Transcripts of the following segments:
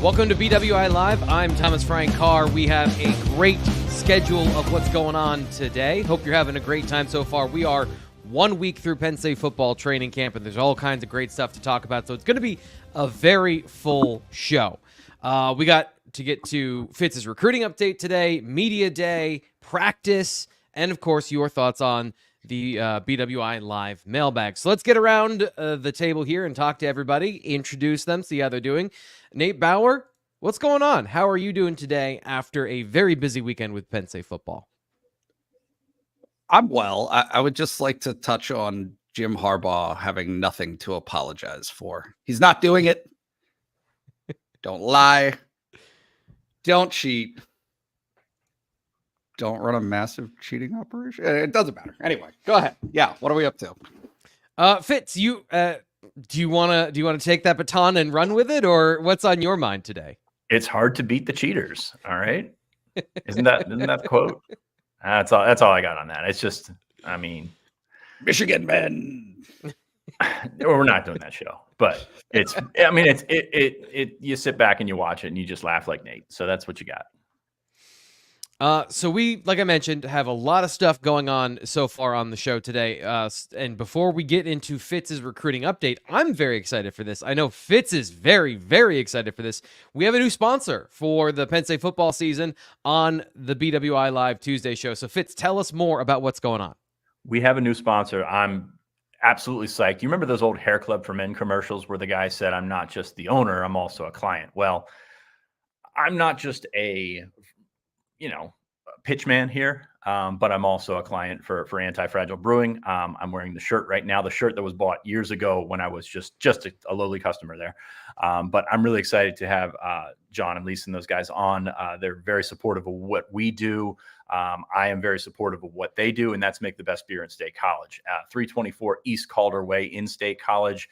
Welcome to BWI Live. I'm Thomas Frank Carr. We have a great schedule of what's going on today. Hope you're having a great time so far. We are 1 week through Penn State football training camp, and there's all kinds of great stuff to talk about. So it's going to be a very full show. We got to get to Fitz's recruiting update today, media day, practice, and of course your thoughts on the BWI Live Mailbag. So let's get around the table here and talk to everybody, introduce them, see how they're doing. Nate Bauer, what's going on? How are you doing today after a very busy weekend with Penn State football? I'm well. I would just like to touch on Jim Harbaugh having nothing to apologize for. He's not doing it. Don't lie. Don't cheat. Don't run a massive cheating operation. It doesn't matter. Anyway, go ahead. Yeah, what are we up to? Fitz, do you want to take that baton and run with it, or what's on your mind today? It's hard to beat the cheaters. All right, isn't that the quote? That's all I got on that. It's just, I mean, Michigan men. We're not doing that show, but it's. I mean, it. You sit back and you watch it and you just laugh like Nate. So that's what you got. So we, like I mentioned, have a lot of stuff going on so far on the show today. And before we get into Fitz's recruiting update, I'm very excited for this. I know Fitz is very, very excited for this. We have a new sponsor for the Penn State football season on the BWI Live Tuesday show. So Fitz, tell us more about what's going on. We have a new sponsor. I'm absolutely psyched. You remember those old Hair Club for Men commercials where the guy said, "I'm not just the owner, I'm also a client." Well, I'm not just a pitchman here, but I'm also a client for Anti-Fragile Brewing. I'm wearing the shirt right now, the shirt that was bought years ago when I was just a lowly customer there. But I'm really excited to have John and Lisa and those guys on. They're very supportive of what we do. I am very supportive of what they do, and that's make the best beer in State College. 324 East Calder Way in State College.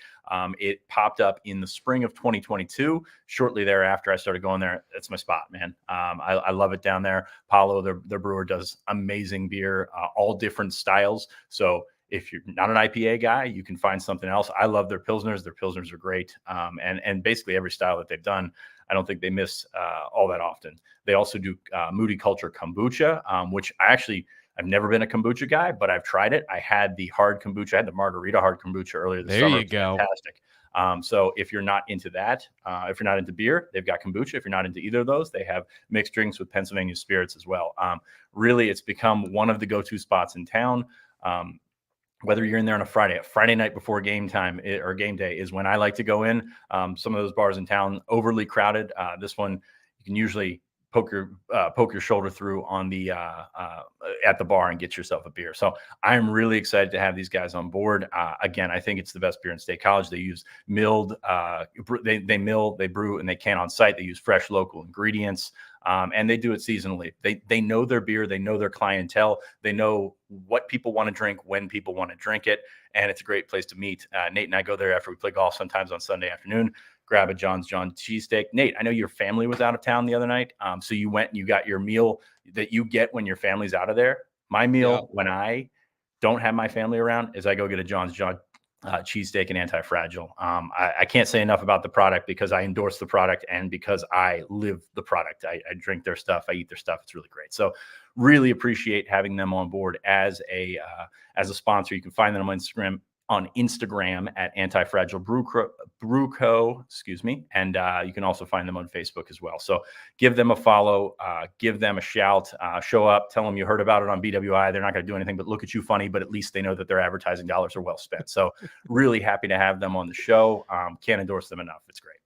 It popped up in the spring of 2022. Shortly thereafter, I started going there. It's my spot, man. I love it down there. Paulo, their brewer, does amazing beer, all different styles. So if you're not an IPA guy, you can find something else. I love their Pilsners. Their Pilsners are great. And basically every style that they've done, I don't think they miss all that often. They also do Moody Culture Kombucha, which I've never been a kombucha guy, but I've tried it. I had the hard kombucha. I had the margarita hard kombucha earlier this summer. There you go. Fantastic. So if you're not into that, if you're not into beer, they've got kombucha. If you're not into either of those, they have mixed drinks with Pennsylvania spirits as well. Really, it's become one of the go-to spots in town. Whether you're in there on a Friday night before game time or game day is when I like to go in. Some of those bars in town, overly crowded. This one, you can usually poke your shoulder through on the at the bar and get yourself a beer. So I'm really excited to have these guys on board. Again, I think it's the best beer in State College. They use milled, they mill, they brew, and they can on site. They use fresh local ingredients, and they do it seasonally. They know their beer, they know their clientele, they know what people want to drink, when people want to drink it, and it's a great place to meet. Nate and I go there after we play golf sometimes on Sunday afternoon. Grab a John cheesesteak. Nate, I know your family was out of town the other night. So you went and you got your meal that you get when your family's out of there. My meal when I don't have my family around is I go get a John cheesesteak and Anti-Fragile. I can't say enough about the product because I endorse the product and because I live the product. I drink their stuff. I eat their stuff. It's really great. So really appreciate having them on board as a sponsor. You can find them on Instagram at Anti-Fragile Brew Co. And you can also find them on Facebook as well. So give them a follow, give them a shout, show up, tell them you heard about it on BWI. They're not going to do anything but look at you funny, but at least they know that their advertising dollars are well spent. So really happy to have them on the show. Can't endorse them enough. It's great.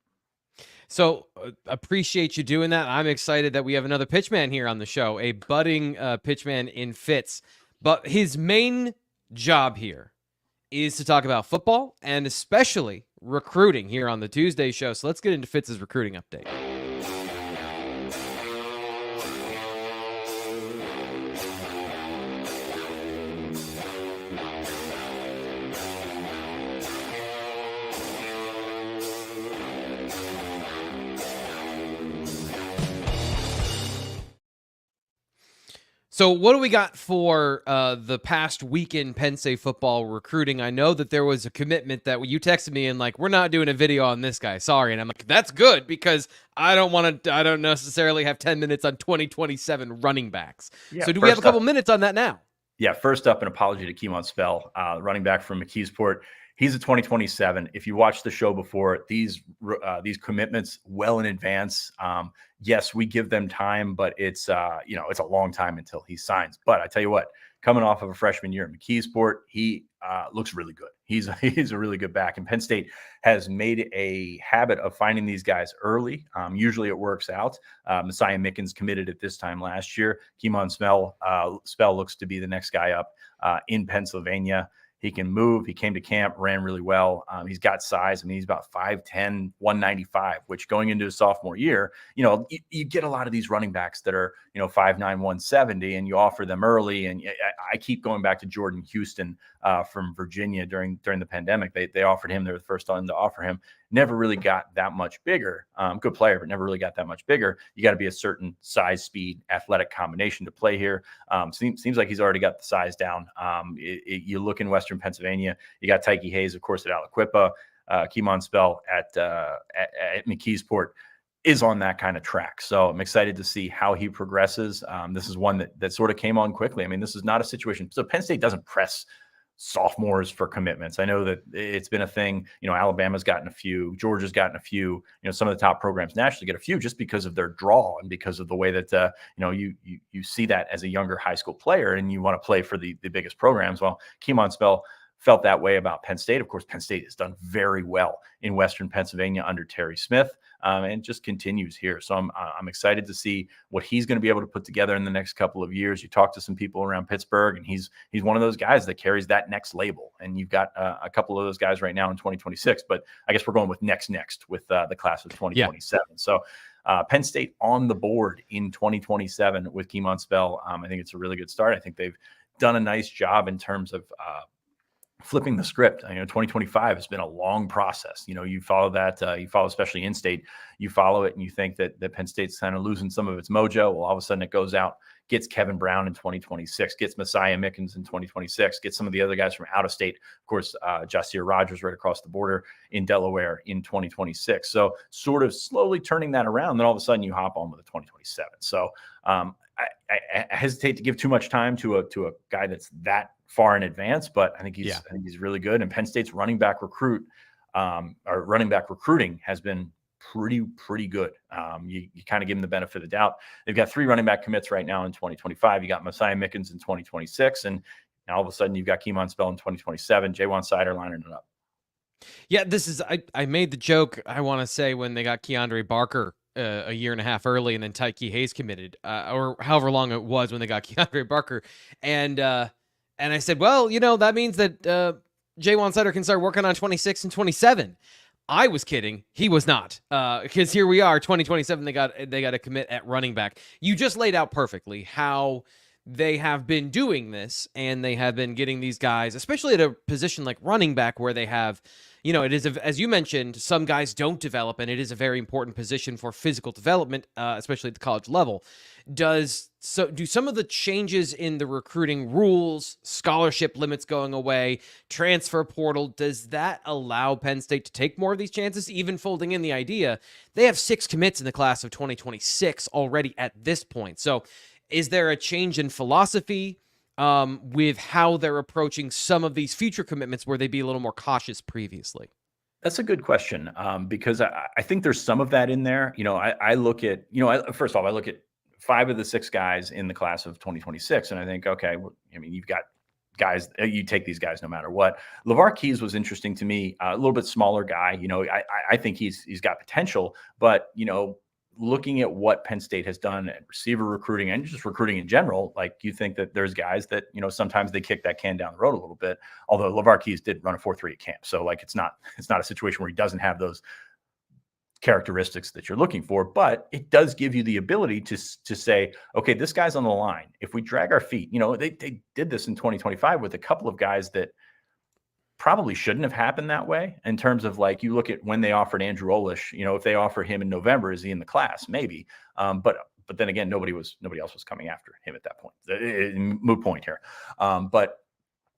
So appreciate you doing that. I'm excited that we have another pitchman here on the show, a budding pitchman in Fitz. But his main job here is to talk about football and especially recruiting here on the Tuesday show. So let's get into Fitz's recruiting update. So what do we got for the past week in Penn State football recruiting? I know that there was a commitment that you texted me and like, we're not doing a video on this guy. Sorry. And I'm like, that's good because I don't necessarily have 10 minutes on 2027 running backs. Yeah, So do we have a couple minutes on that now? Yeah, first up, an apology to Keemon Spell, running back from McKeesport. He's a 2027. If you watched the show before, these commitments well in advance. Yes, we give them time, but it's it's a long time until he signs. But I tell you what, coming off of a freshman year at McKeesport, he looks really good. He's a really good back. And Penn State has made a habit of finding these guys early. Usually it works out. Messiah Mickens committed at this time last year. Keemon Spell looks to be the next guy up in Pennsylvania. He can move. He came to camp, ran really well. He's got size. I mean, he's about 5'10", 195, which going into his sophomore year, you get a lot of these running backs that are, 5'9", 170, and you offer them early. And I keep going back to Jordan Houston from Virginia during the pandemic. They offered him. They were the first one to offer him. Never really got that much bigger. Good player, but never really got that much bigger. You got to be a certain size, speed, athletic combination to play here. Seems like he's already got the size down. You look in Western Pennsylvania, you got Tyke Hayes, of course, at Aliquippa. Keemon Spell at McKeesport is on that kind of track. So I'm excited to see how he progresses. This is one that sort of came on quickly. I mean, this is not a situation. So Penn State doesn't press sophomores for commitments. I know that it's been a thing. Alabama's gotten a few, Georgia's gotten a few. Some of the top programs nationally get a few just because of their draw and because of the way that you see that as a younger high school player and you want to play for the biggest programs. Well, Keemon Spell felt that way about Penn State. Of course, Penn State has done very well in Western Pennsylvania under Terry Smith. And just continues here. So I'm excited to see what he's going to be able to put together in the next couple of years. You talk to some people around Pittsburgh, and he's one of those guys that carries that next label. And you've got a couple of those guys right now in 2026. But I guess we're going with next with the class of 2027. Yeah. So Penn State on the board in 2027 with Keemon Spell. I think it's a really good start. I think they've done a nice job in terms of flipping the script. 2025 has been a long process. You follow that, especially in state, you follow it and you think that Penn State's kind of losing some of its mojo. Well, all of a sudden it goes out, gets Kevin Brown in 2026, gets Messiah Mickens in 2026, gets some of the other guys from out of state. Of course, Jasier Rogers right across the border in Delaware in 2026. So sort of slowly turning that around. Then all of a sudden you hop on with a 2027. So I hesitate to give too much time to a guy that's that far in advance, but I think he's really good. And Penn State's running back recruiting has been pretty good. You kind of give them the benefit of the doubt. They've got 3 running back commits right now in 2025. You got Messiah Mickens in 2026, and now all of a sudden you've got Keemon Spell in 2027. Jaywan Sider lining it up. Yeah, I made the joke, I want to say, when they got Keandre Barker a year and a half early, and then Tyke Hayes committed, or however long it was when they got Keandre Barker. And I said, well, that means that Jaywan Sider can start working on 26 and 27. I was kidding. He was not, because here we are, 2027. They got a commit at running back. You just laid out perfectly how they have been doing this, and they have been getting these guys, especially at a position like running back, where they have, it is, as you mentioned, some guys don't develop, and it is a very important position for physical development, especially at the college level. Do some of the changes in the recruiting rules, scholarship limits going away, transfer portal, does that allow Penn State to take more of these chances, even folding in the idea they have 6 commits in the class of 2026 already at this point? So is there a change in philosophy with how they're approaching some of these future commitments where they'd be a little more cautious previously? That's a good question, because I think there's some of that in there. I look at, first off, I look at 5 of the 6 guys in the class of 2026, and I think, okay, you've got guys, you take these guys no matter what. LeVar Keys was interesting to me, a little bit smaller guy. I think he's got potential, but looking at what Penn State has done at receiver recruiting and just recruiting in general, like, you think that there's guys that, sometimes they kick that can down the road a little bit, although LeVar Keys did run a 4.3 at camp. So like, it's not a situation where he doesn't have those characteristics that you're looking for, but it does give you the ability to say, okay, this guy's on the line. If we drag our feet, they did this in 2025 with a couple of guys that probably shouldn't have happened that way, in terms of, like, you look at when they offered Andrew Olish, if they offer him in November, is he in the class? Maybe. But But then again, nobody else was coming after him at that point. Moot point here. But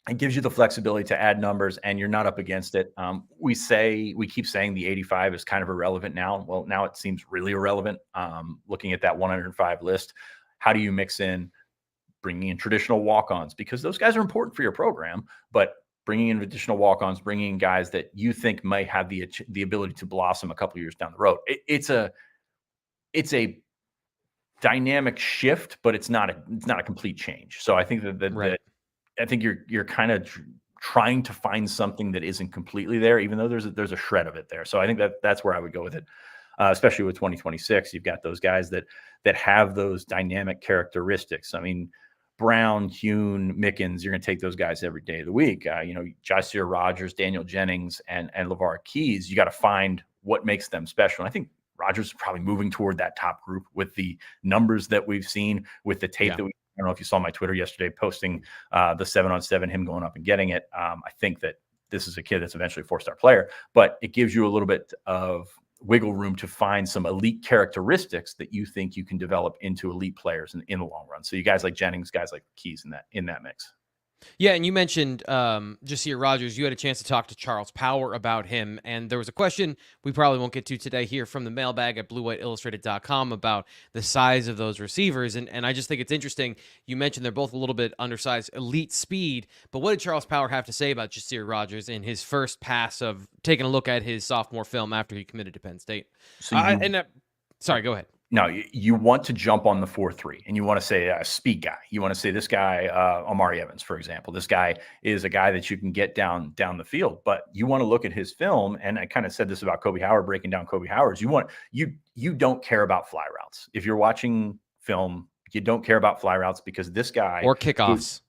it gives you the flexibility to add numbers, and you're not up against it. We keep saying the 85 is kind of irrelevant now. Well, now it seems really irrelevant. Looking at that 105 list, how do you mix in bringing in traditional walk-ons? Because those guys are important for your program, but bringing in additional walk-ons, bringing in guys that you think might have the ability to blossom a couple of years down the road. It's a dynamic shift, but it's not a complete change. So I think that I think you're kind of trying to find something that isn't completely there, even though there's a shred of it there. So I think that's where I would go with it, especially with 2026. You've got those guys that have those dynamic characteristics. I mean, Brown, Hune, Mickens, you're going to take those guys every day of the week. Jacier Rogers, Daniel Jennings, and LeVar Keys. You got to find what makes them special. And I think Rogers is probably moving toward that top group with the numbers that we've seen, with the tape that we. I don't know if you saw my Twitter yesterday posting the 7-on-7, him going up and getting it. I think that this is a kid that's eventually a 4-star player, but it gives you a little bit of wiggle room to find some elite characteristics that you think you can develop into elite players in the long run. So you guys like Jennings, guys like Keys in that mix. Yeah, and you mentioned Jacier Rogers. You had a chance to talk to Charles Bauer about him, and there was a question we probably won't get to today here from the mailbag at BlueWhiteIllustrated.com about the size of those receivers, and I just think it's interesting. You mentioned they're both a little bit undersized, elite speed, but what did Charles Bauer have to say about Jacier Rogers in his first pass of taking a look at his sophomore film after he committed to Penn State? Sorry, go ahead. No, you want to jump on the 4-3, and you want to say a speed guy. You want to say this guy, Amari Evans, for example. This guy is a guy that you can get down the field. But you want to look at his film, and I kind of said this about Kobe Howard, breaking down Kobe Howard's. You don't care about fly routes. If you're watching film, you don't care about fly routes because this guy or kickoffs,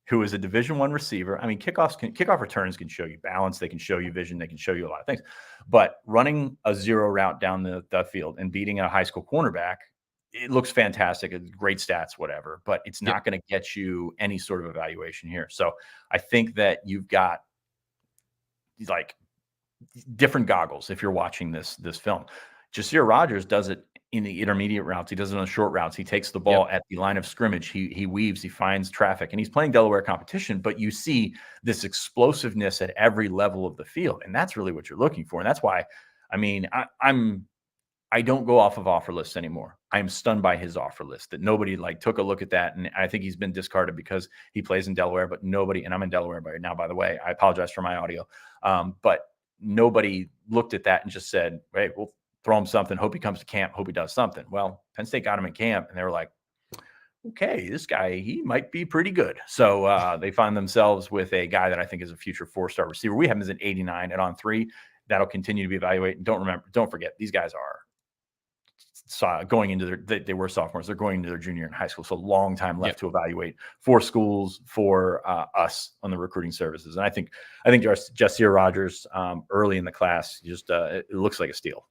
who is a Division I receiver. I mean, kickoff returns can show you balance. They can show you vision. They can show you a lot of things. But running a zero route down the field and beating a high school cornerback, it looks fantastic. It's great stats, whatever. But it's not going to get you any sort of evaluation here. So I think that you've got like different goggles if you're watching this film. Jacier Rogers does it in the intermediate routes. He does it on the short routes. He takes the ball at the line of scrimmage. He weaves, he finds traffic, and he's playing Delaware competition, but you see this explosiveness at every level of the field. And that's really what you're looking for. And that's why, I mean, I don't go off of offer lists anymore. I'm stunned by his offer list that nobody took a look at that. And I think he's been discarded because he plays in Delaware, but nobody, and I'm in Delaware right now, by the way, I apologize for my audio. But nobody looked at that and just said, hey, we'll throw him something, hope he comes to camp, hope he does something. Well, Penn State got him in camp, and they were like, okay, this guy, he might be pretty good. So they find themselves with a guy that I think is a future 4-star receiver. We have him as an 89 and on 3. That'll continue to be evaluated. Don't forget, these guys are going into they were sophomores. They're going into their junior in high school. So long time left to evaluate for schools, for us on the recruiting services. And I think Jacier Rogers early in the class, just it looks like a steal.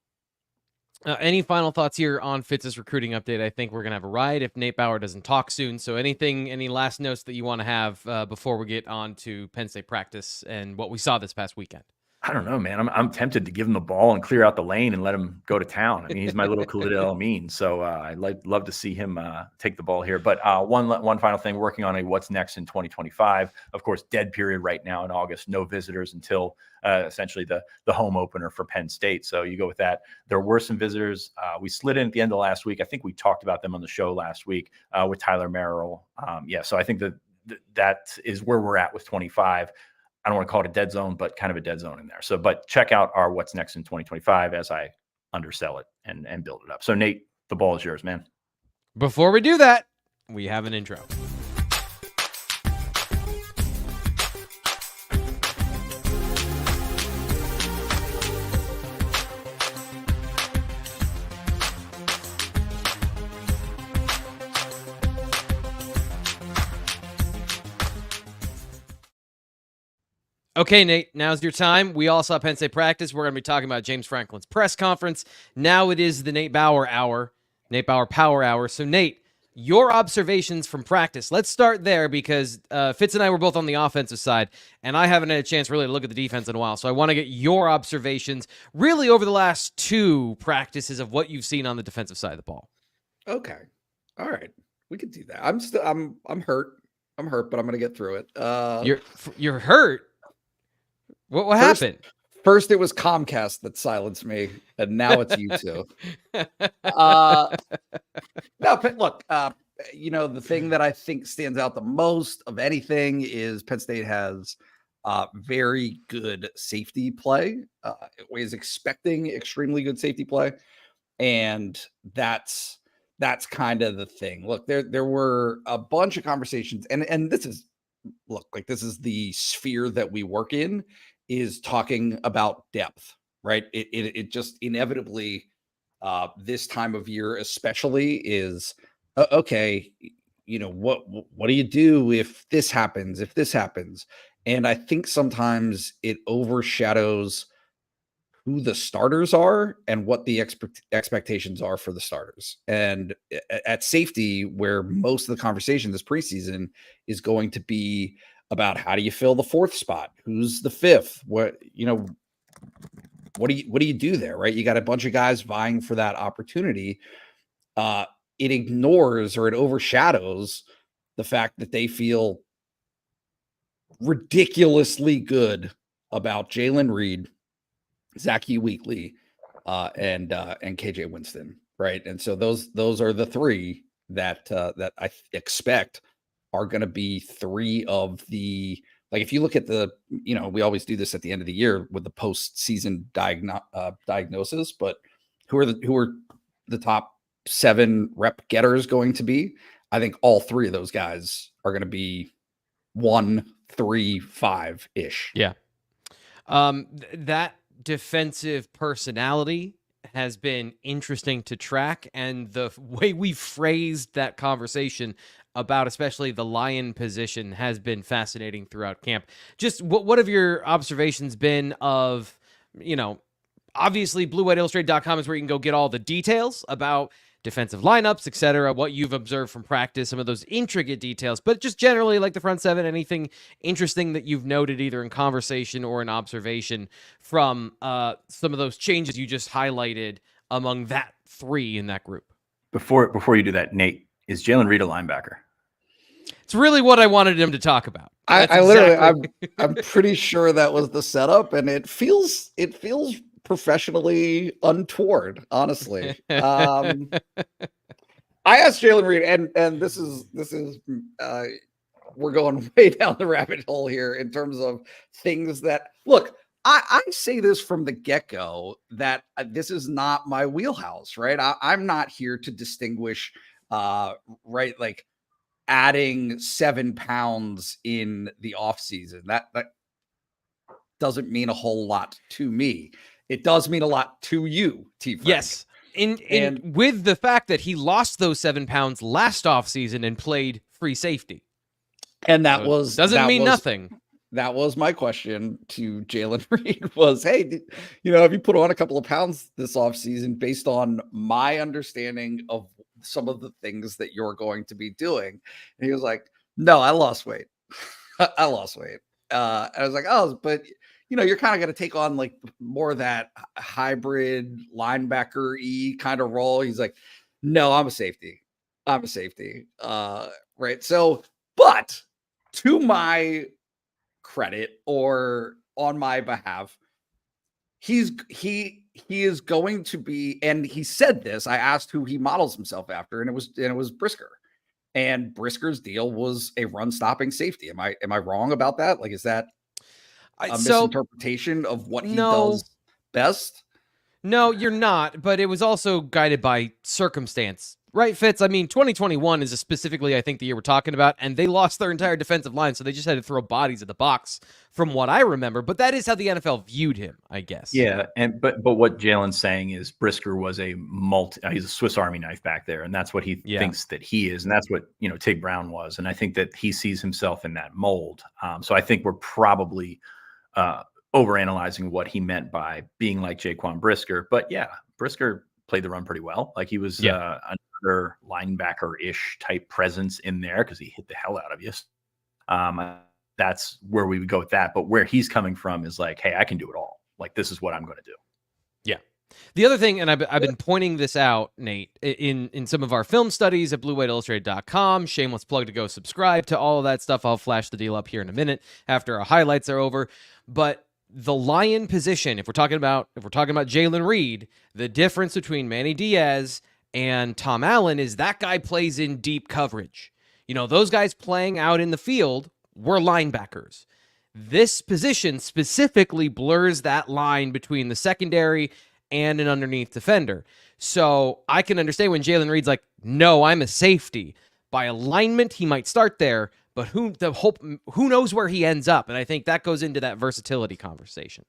Any final thoughts here on Fitz's recruiting update? I think we're going to have a riot if Nate Bauer doesn't talk soon. So any last notes that you want to have before we get on to Penn State practice and what we saw this past weekend? I don't know, man. I'm tempted to give him the ball and clear out the lane and let him go to town. I mean, he's my little Khalid El-Amin. So I'd love to see him take the ball here. But one final thing, working on a what's next in 2025. Of course, dead period right now in August. No visitors until essentially the home opener for Penn State. So you go with that. There were some visitors. We slid in at the end of last week. I think we talked about them on the show last week with Tyler Merrill. So I think that is where we're at with 25. I don't want to call it a dead zone, but kind of a dead zone in there. So, but check out our what's next in 2025 as I undersell it and build it up. So Nate, the ball is yours, man. Before we do that, we have an intro. Okay, Nate, now's your time. We all saw Penn State practice. We're going to be talking about James Franklin's press conference. Now it is the Nate Bauer Hour, Nate Bauer Power Hour. So, Nate, your observations from practice. Let's start there because Fitz and I were both on the offensive side, and I haven't had a chance really to look at the defense in a while. So I want to get your observations really over the last 2 practices of what you've seen on the defensive side of the ball. Okay. All right. We could do that. I'm hurt. I'm hurt, but I'm gonna get through it. You're hurt. What First happened? first it was Comcast that silenced me, and now it's you two. Uh no, but look, the thing that I think stands out the most of anything is Penn State has very good safety play. Is expecting extremely good safety play. And that's kind of the thing. Look, there were a bunch of conversations, and this is this is the sphere that we work in, is talking about depth, right? It just inevitably this time of year especially is okay. What do you do if this happens? If this happens, and I think sometimes it overshadows who the starters are and what the expectations are for the starters. And at safety, where most of the conversation this preseason is going to be about how do you fill the fourth spot? Who's the fifth? What do you do there, right? You got a bunch of guys vying for that opportunity. It ignores or it overshadows the fact that they feel ridiculously good about Jalen Reed, Zachy Weekly, and KJ Winston, right? And so those are the three that I expect are going to be three of the, like, if you look at we always do this at the end of the year with the postseason diagnosis, but who are the top 7 rep getters going to be? I think all three of those guys are going to be 1, 3, 5 ish. Yeah. That defensive personality has been interesting to track, and the way we phrased that conversation about especially the Lion position has been fascinating throughout camp. Just what have your observations been of, obviously BlueWhiteIllustrated.com is where you can go get all the details about defensive lineups, etc., what you've observed from practice, some of those intricate details, but just generally like the front seven, anything interesting that you've noted either in conversation or in observation from some of those changes you just highlighted among that three in that group. Before you do that, Nate, is Jalen Reed a linebacker? It's really what I wanted him to talk about. I'm pretty sure that was the setup, and it feels professionally untoward, honestly. I asked Jalen Reed, and this is we're going way down the rabbit hole here in terms of things that look. I say this from the get-go that this is not my wheelhouse, right? I'm not here to distinguish, right? Like adding 7 pounds in the off season. That doesn't mean a whole lot to me. It does mean a lot to you, T. Frank. Yes. And with the fact that he lost those 7 pounds last offseason and played free safety. And that doesn't mean nothing. That was my question to Jalen Reed was, hey, have you put on a couple of pounds this offseason based on my understanding of some of the things that you're going to be doing? And he was like, no, I lost weight. I lost weight. I was like, oh, but you're kind of going to take on like more of that hybrid linebacker-y kind of role. He's like, no, I'm a safety. Right. So, but to my credit or on my behalf, he is going to be, and he said this, I asked who he models himself after, and it was Brisker. And Brisker's deal was a run-stopping safety. Am I wrong about that? Like, is that a misinterpretation of what he does best? No, you're not, but it was also guided by circumstance. Right, Fitz? I mean, 2021 is specifically, I think, the year we're talking about, and they lost their entire defensive line, so they just had to throw bodies at the box, from what I remember. But that is how the NFL viewed him, I guess. Yeah, but what Jalen's saying is Brisker was he's a Swiss Army knife back there, and that's what he thinks that he is, and that's what Tig Brown was, and I think that he sees himself in that mold. So I think we're probably overanalyzing what he meant by being like Jaquan Brisker. But yeah, Brisker played the run pretty well. Like he was another linebacker-ish type presence in there because he hit the hell out of you. That's where we would go with that. But where he's coming from is like, hey, I can do it all. Like, this is what I'm going to do. Yeah. The other thing, and I've been pointing this out, Nate, in some of our film studies at bluewhiteillustrated.com. Shameless plug to go subscribe to all of that stuff. I'll flash the deal up here in a minute after our highlights are over. But the lion position, if we're talking about Jalen Reed, the difference between Manny Diaz and Tom Allen is that guy plays in deep coverage. You know, those guys playing out in the field were linebackers. This position specifically blurs that line between the secondary and an underneath defender. So I can understand when Jalen Reed's like, no, I'm a safety. By alignment, he might start there, but who knows where he ends up? And I think that goes into that versatility conversation.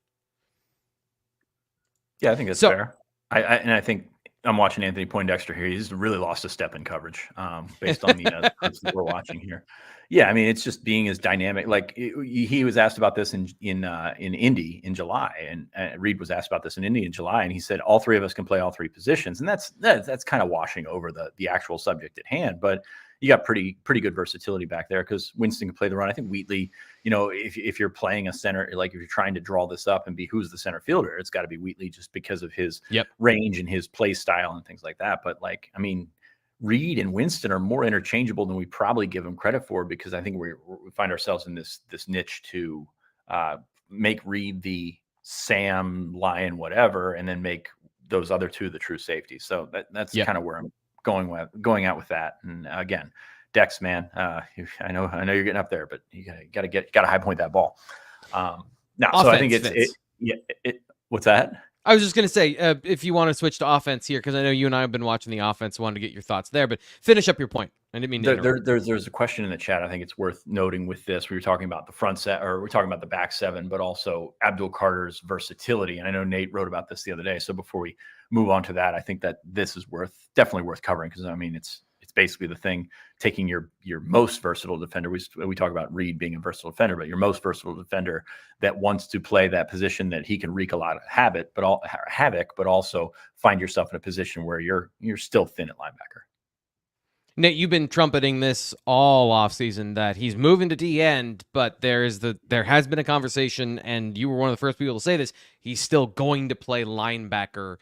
Yeah, I think that's fair. I think I'm watching Anthony Poindexter here. He's really lost a step in coverage based on the clips that we're watching here. Yeah, I mean, it's just being as dynamic. Like he was asked about this in Indy in July, and Reed was asked about this in Indy in July, and he said all three of us can play all three positions, and that's kind of washing over the actual subject at hand. But you got pretty good versatility back there because Winston can play the run. I think Wheatley, you know, if you're playing a center, like if you're trying to draw this up and be who's the center fielder, it's got to be Wheatley just because of his range and his play style and things like that. But like, I mean, Reed and Winston are more interchangeable than we probably give them credit for, because I think we find ourselves in this niche to make Reed the Sam, Lion, whatever, and then make those other two the true safeties. So that's kind of where I'm going out with that. And again, Dex, man, I know you're getting up there, but you gotta high point that ball. Now, offense, so I think what's that? I was just going to say, if you want to switch to offense here, because I know you and I have been watching the offense, wanted to get your thoughts there, but finish up your point. I didn't mean to there's a question in the chat. I think it's worth noting with this. We were talking about the front set, or we're talking about the back seven, but also Abdul Carter's versatility. And I know Nate wrote about this the other day. So before we move on to that, I think that this is definitely worth covering, because I mean, it's basically the thing, taking your most versatile defender. We talk about Reed being a versatile defender, but your most versatile defender that wants to play that position that he can wreak a lot of havoc, but also find yourself in a position where you're still thin at linebacker. Nate, you've been trumpeting this all offseason that he's moving to D end, but there has been a conversation, and you were one of the first people to say this, he's still going to play linebacker.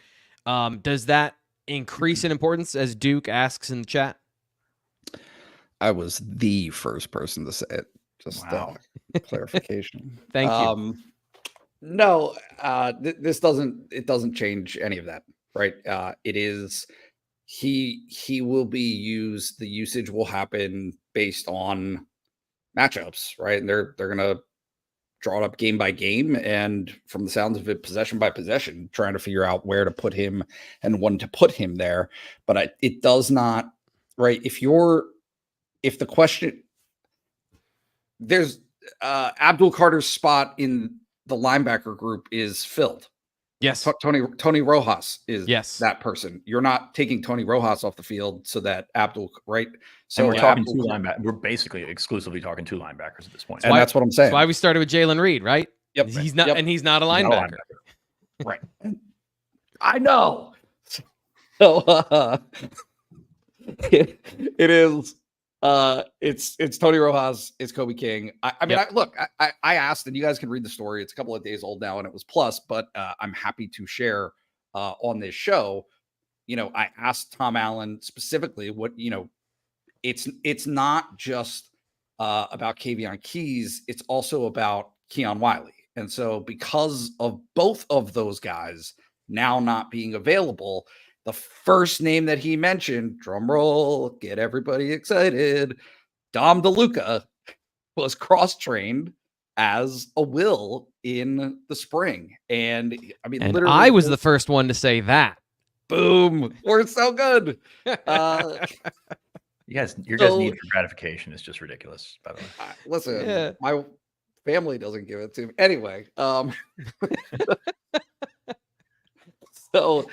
Does that increase in importance, as Duke asks in the chat? I was the first person to say it. Just clarification. Thank you. No, this doesn't change any of that, right? It is he will be used. The usage will happen based on matchups, right? And they're gonna draw it up game by game, and from the sounds of it, possession by possession, trying to figure out where to put him and when to put him there. But it does not, right? If the question, there's Abdul Carter's spot in the linebacker group is filled. Yes. Tony Rojas is that person. You're not taking Tony Rojas off the field so that Abdul, right? So and we're talking two linebackers. We're basically exclusively talking two linebackers at this point. And that's what I'm saying. That's why we started with Jalen Reed, right? Yep. He's not, and he's not a linebacker. Right. I know. So it is. It's Tony Rojas, it's Kobe King. I mean, I asked, and you guys can read the story. It's a couple of days old now, and it was plus, but I'm happy to share on this show. You know, I asked Tom Allen specifically what, you know, it's not just about Kavion Keys, it's also about Keon Wiley. And so because of both of those guys now not being available, the first name that he mentioned, drum roll, get everybody excited, Dom DeLuca, was cross-trained as a will in the spring. And I mean, and literally, I was the first one to say that. Boom. We're so good. Your guys' need for gratification is just ridiculous, by the way. Listen, my family doesn't give it to me. Anyway, so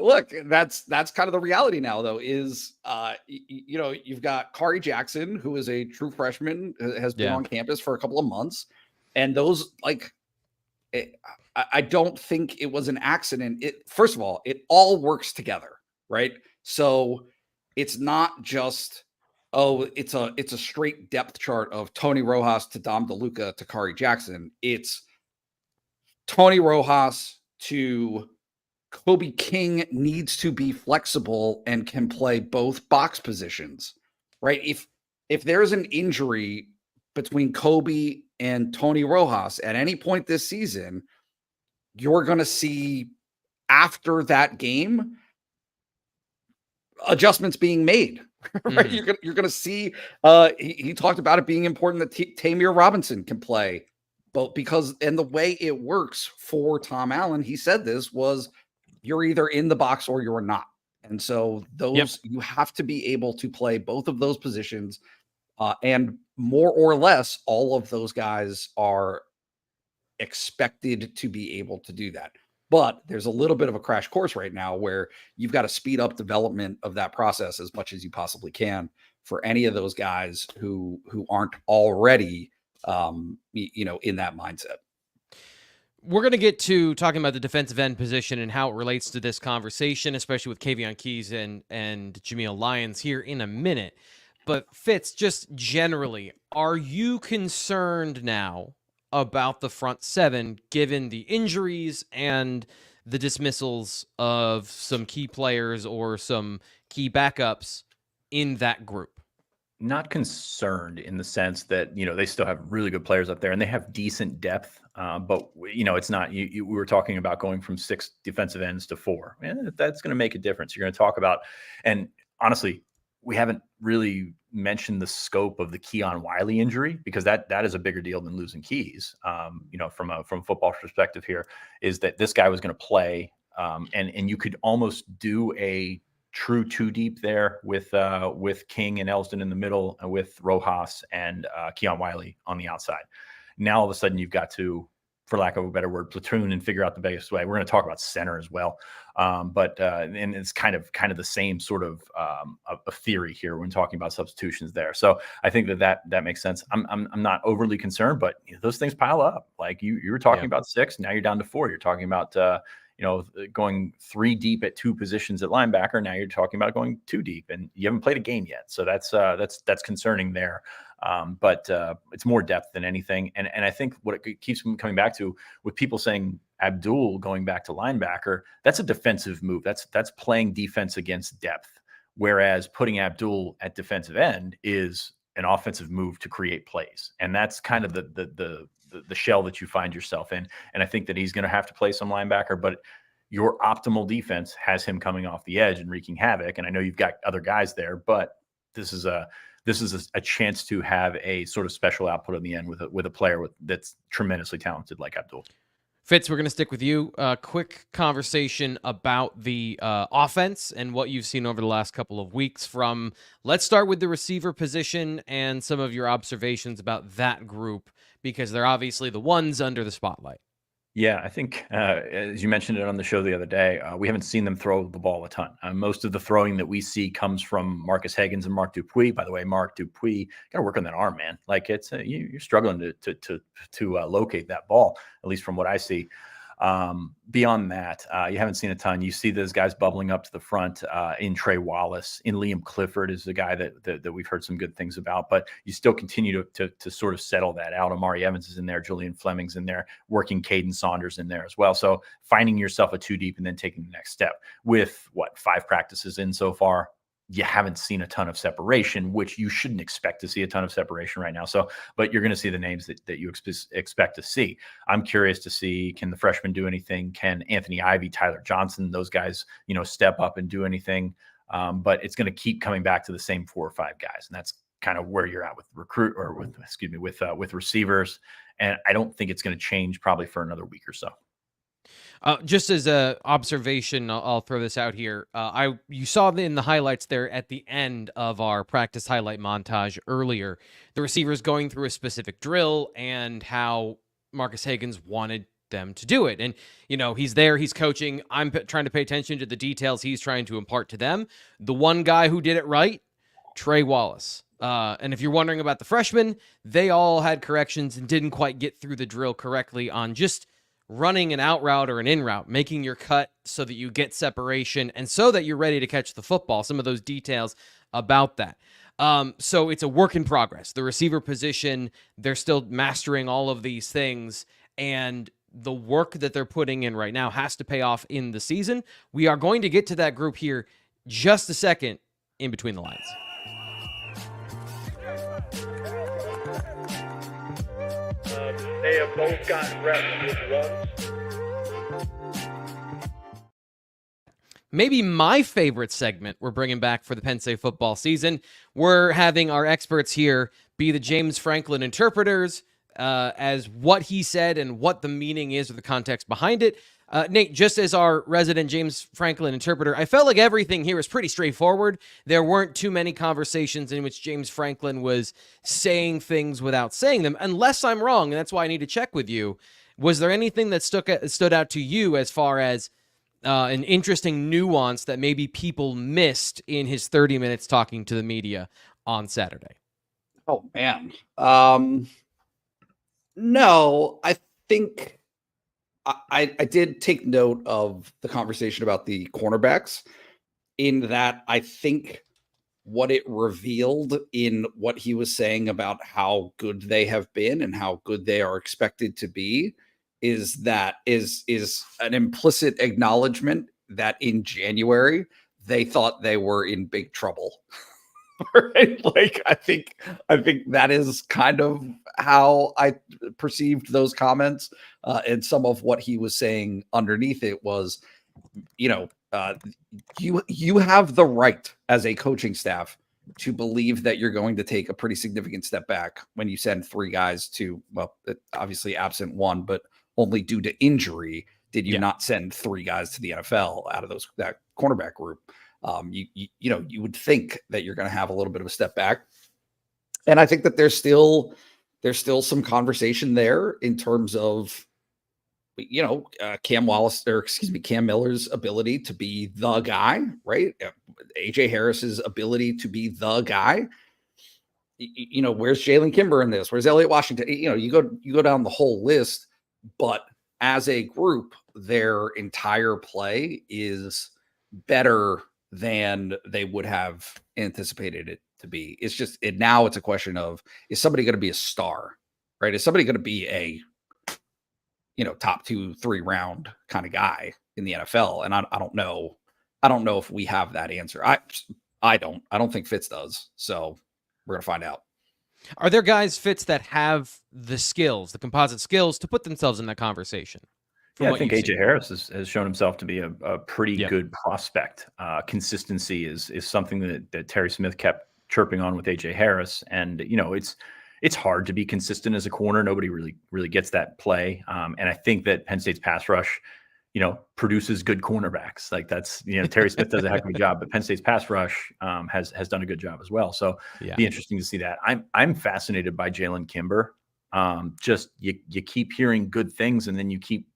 look, that's kind of the reality now, though, is you know, you've got Kari Jackson, who is a true freshman, has been on campus for a couple of months, and those, like, I don't think it was an accident. First of all, it all works together, right? So it's not just, it's a straight depth chart of Tony Rojas to Dom DeLuca to Kari Jackson. It's Tony Rojas to Kobe King needs to be flexible and can play both box positions, right? If there's an injury between Kobe and Tony Rojas at any point this season, you're going to see after that game adjustments being made. Right? You're going to see. He talked about it being important that Tamir Robinson can play, but and the way it works for Tom Allen, he said this was, you're either in the box or you're not, and so you have to be able to play both of those positions, and more or less, all of those guys are expected to be able to do that. But there's a little bit of a crash course right now where you've got to speed up development of that process as much as you possibly can for any of those guys who aren't already, in that mindset. We're going to get to talking about the defensive end position and how it relates to this conversation, especially with Kavion Keys and Jameel Lyons here in a minute. But Fitz, just generally, are you concerned now about the front seven, given the injuries and the dismissals of some key players or some key backups in that group? Not concerned in the sense that, they still have really good players up there and they have decent depth. But, it's not, we were talking about going from 6 defensive ends to 4. And that's going to make a difference. You're going to talk about, and honestly, we haven't really mentioned the scope of the Keon Wiley injury, because that is a bigger deal than losing Keys. From a football perspective here, is that this guy was going to play, and you could almost do a true 2 deep there with King and Elsdon in the middle, and with Rojas and Keon Wiley on the outside. Now all of a sudden you've got to, for lack of a better word, platoon and figure out the best way. We're going to talk about center as well. But it's kind of the same sort of a theory here when talking about substitutions there. So I think that makes sense. I'm not overly concerned, but those things pile up. Like you were talking about 6, now you're down to 4. You're talking about going 3 deep at 2 positions at linebacker. Now you're talking about going 2 deep, and you haven't played a game yet. So that's concerning there. But it's more depth than anything. And I think what it keeps coming back to, with people saying Abdul going back to linebacker, that's a defensive move. That's playing defense against depth. Whereas putting Abdul at defensive end is an offensive move to create plays. And that's kind of the shell that you find yourself in. And I think that he's going to have to play some linebacker, but your optimal defense has him coming off the edge and wreaking havoc. And I know you've got other guys there, but this is a chance to have a sort of special output in the end with a player that's tremendously talented like Abdul. Fitz, we're going to stick with you. Quick conversation about the offense and what you've seen over the last couple of weeks. Let's start with the receiver position and some of your observations about that group, because they're obviously the ones under the spotlight. Yeah, I think, as you mentioned it on the show the other day, we haven't seen them throw the ball a ton. Most of the throwing that we see comes from Marcus Higgins and Mark Dupuis. By the way, Mark Dupuis, got to work on that arm, man. Like it's you're struggling to locate that ball, at least from what I see. Beyond that, you haven't seen a ton. You see those guys bubbling up to the front in Trey Wallace, in Liam Clifford is the guy that we've heard some good things about, but you still continue to sort of settle that out. Amari Evans is in there, Julian Fleming's in there, working Caden Saunders in there as well. So finding yourself a 2 deep and then taking the next step with 5 practices in so far. You haven't seen a ton of separation, which you shouldn't expect to see a ton of separation right now. So, but you're going to see the names that you expect to see. I'm curious to see, can the freshmen do anything? Can Anthony Ivy, Tyler Johnson, those guys, step up and do anything? But it's going to keep coming back to the same 4 or 5 guys. And that's kind of where you're at with with receivers. And I don't think it's going to change probably for another week or so. Just as an observation, I'll throw this out here. You saw in the highlights there at the end of our practice highlight montage earlier, the receivers going through a specific drill and how Marcus Higgins wanted them to do it. And, he's there, he's coaching. I'm trying to pay attention to the details he's trying to impart to them. The one guy who did it right, Trey Wallace. And if you're wondering about the freshmen, they all had corrections and didn't quite get through the drill correctly on just running an out route or an in route, making your cut so that you get separation and so that you're ready to catch the football. Some of those details about that. So it's a work in progress. The receiver position, they're still mastering all of these things. And the work that they're putting in right now has to pay off in the season. We are going to get to that group here just a second in between the lines. They have both gotten reps with runs. Maybe my favorite segment we're bringing back for the Penn State football season. We're having our experts here be the James Franklin interpreters as what he said and what the meaning is or the context behind it. Nate, just as our resident James Franklin interpreter, I felt like everything here was pretty straightforward. There weren't too many conversations in which James Franklin was saying things without saying them, unless I'm wrong, and that's why I need to check with you. Was there anything that stood out to you as far as an interesting nuance that maybe people missed in his 30 minutes talking to the media on Saturday? Oh, man. No, I think I did take note of the conversation about the cornerbacks, in that I think what it revealed in what he was saying about how good they have been and how good they are expected to be is an implicit acknowledgement that in January they thought they were in big trouble. Right? Like, I think that is kind of how I perceived those comments, and some of what he was saying underneath it was, you have the right as a coaching staff to believe that you're going to take a pretty significant step back when you send three guys to, well, obviously absent one, but only due to injury did you not send three guys to the NFL out of that cornerback group. You would think that you're going to have a little bit of a step back. And I think that there's still some conversation there in terms of, Cam Miller's ability to be the guy, right? AJ Harris's ability to be the guy. Where's Jalen Kimber in this? Where's Elliott Washington? You go down the whole list, but as a group, their entire play is better than they would have anticipated it to be. It's just now it's a question of, is somebody going to be a star, right? Is somebody going to be a top 2-3 round kind of guy in the NFL? And I don't know if we have that answer. I don't think Fitz does. So we're going to find out. Are there guys, Fitz, that have the skills, the composite skills, to put themselves in that conversation? Yeah, I think AJ Harris has shown himself to be a pretty good prospect. Consistency is something that Terry Smith kept chirping on with AJ Harris. And, it's hard to be consistent as a corner. Nobody really gets that play. And I think that Penn State's pass rush, produces good cornerbacks. Like that's, Terry Smith does a heck of a job, but Penn State's pass rush has done a good job as well. So be interesting to see that. I'm fascinated by Jalen Kimber. Just you keep hearing good things, and then you keep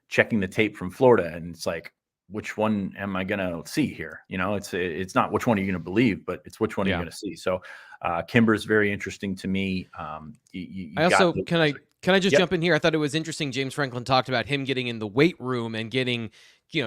checking the tape from Florida, and it's like, which one am I going to see here? It's not which one are you going to believe, but it's which one are you going to see. So Kimber is very interesting to me. Can I just jump in here? I thought it was interesting. James Franklin talked about him getting in the weight room and getting,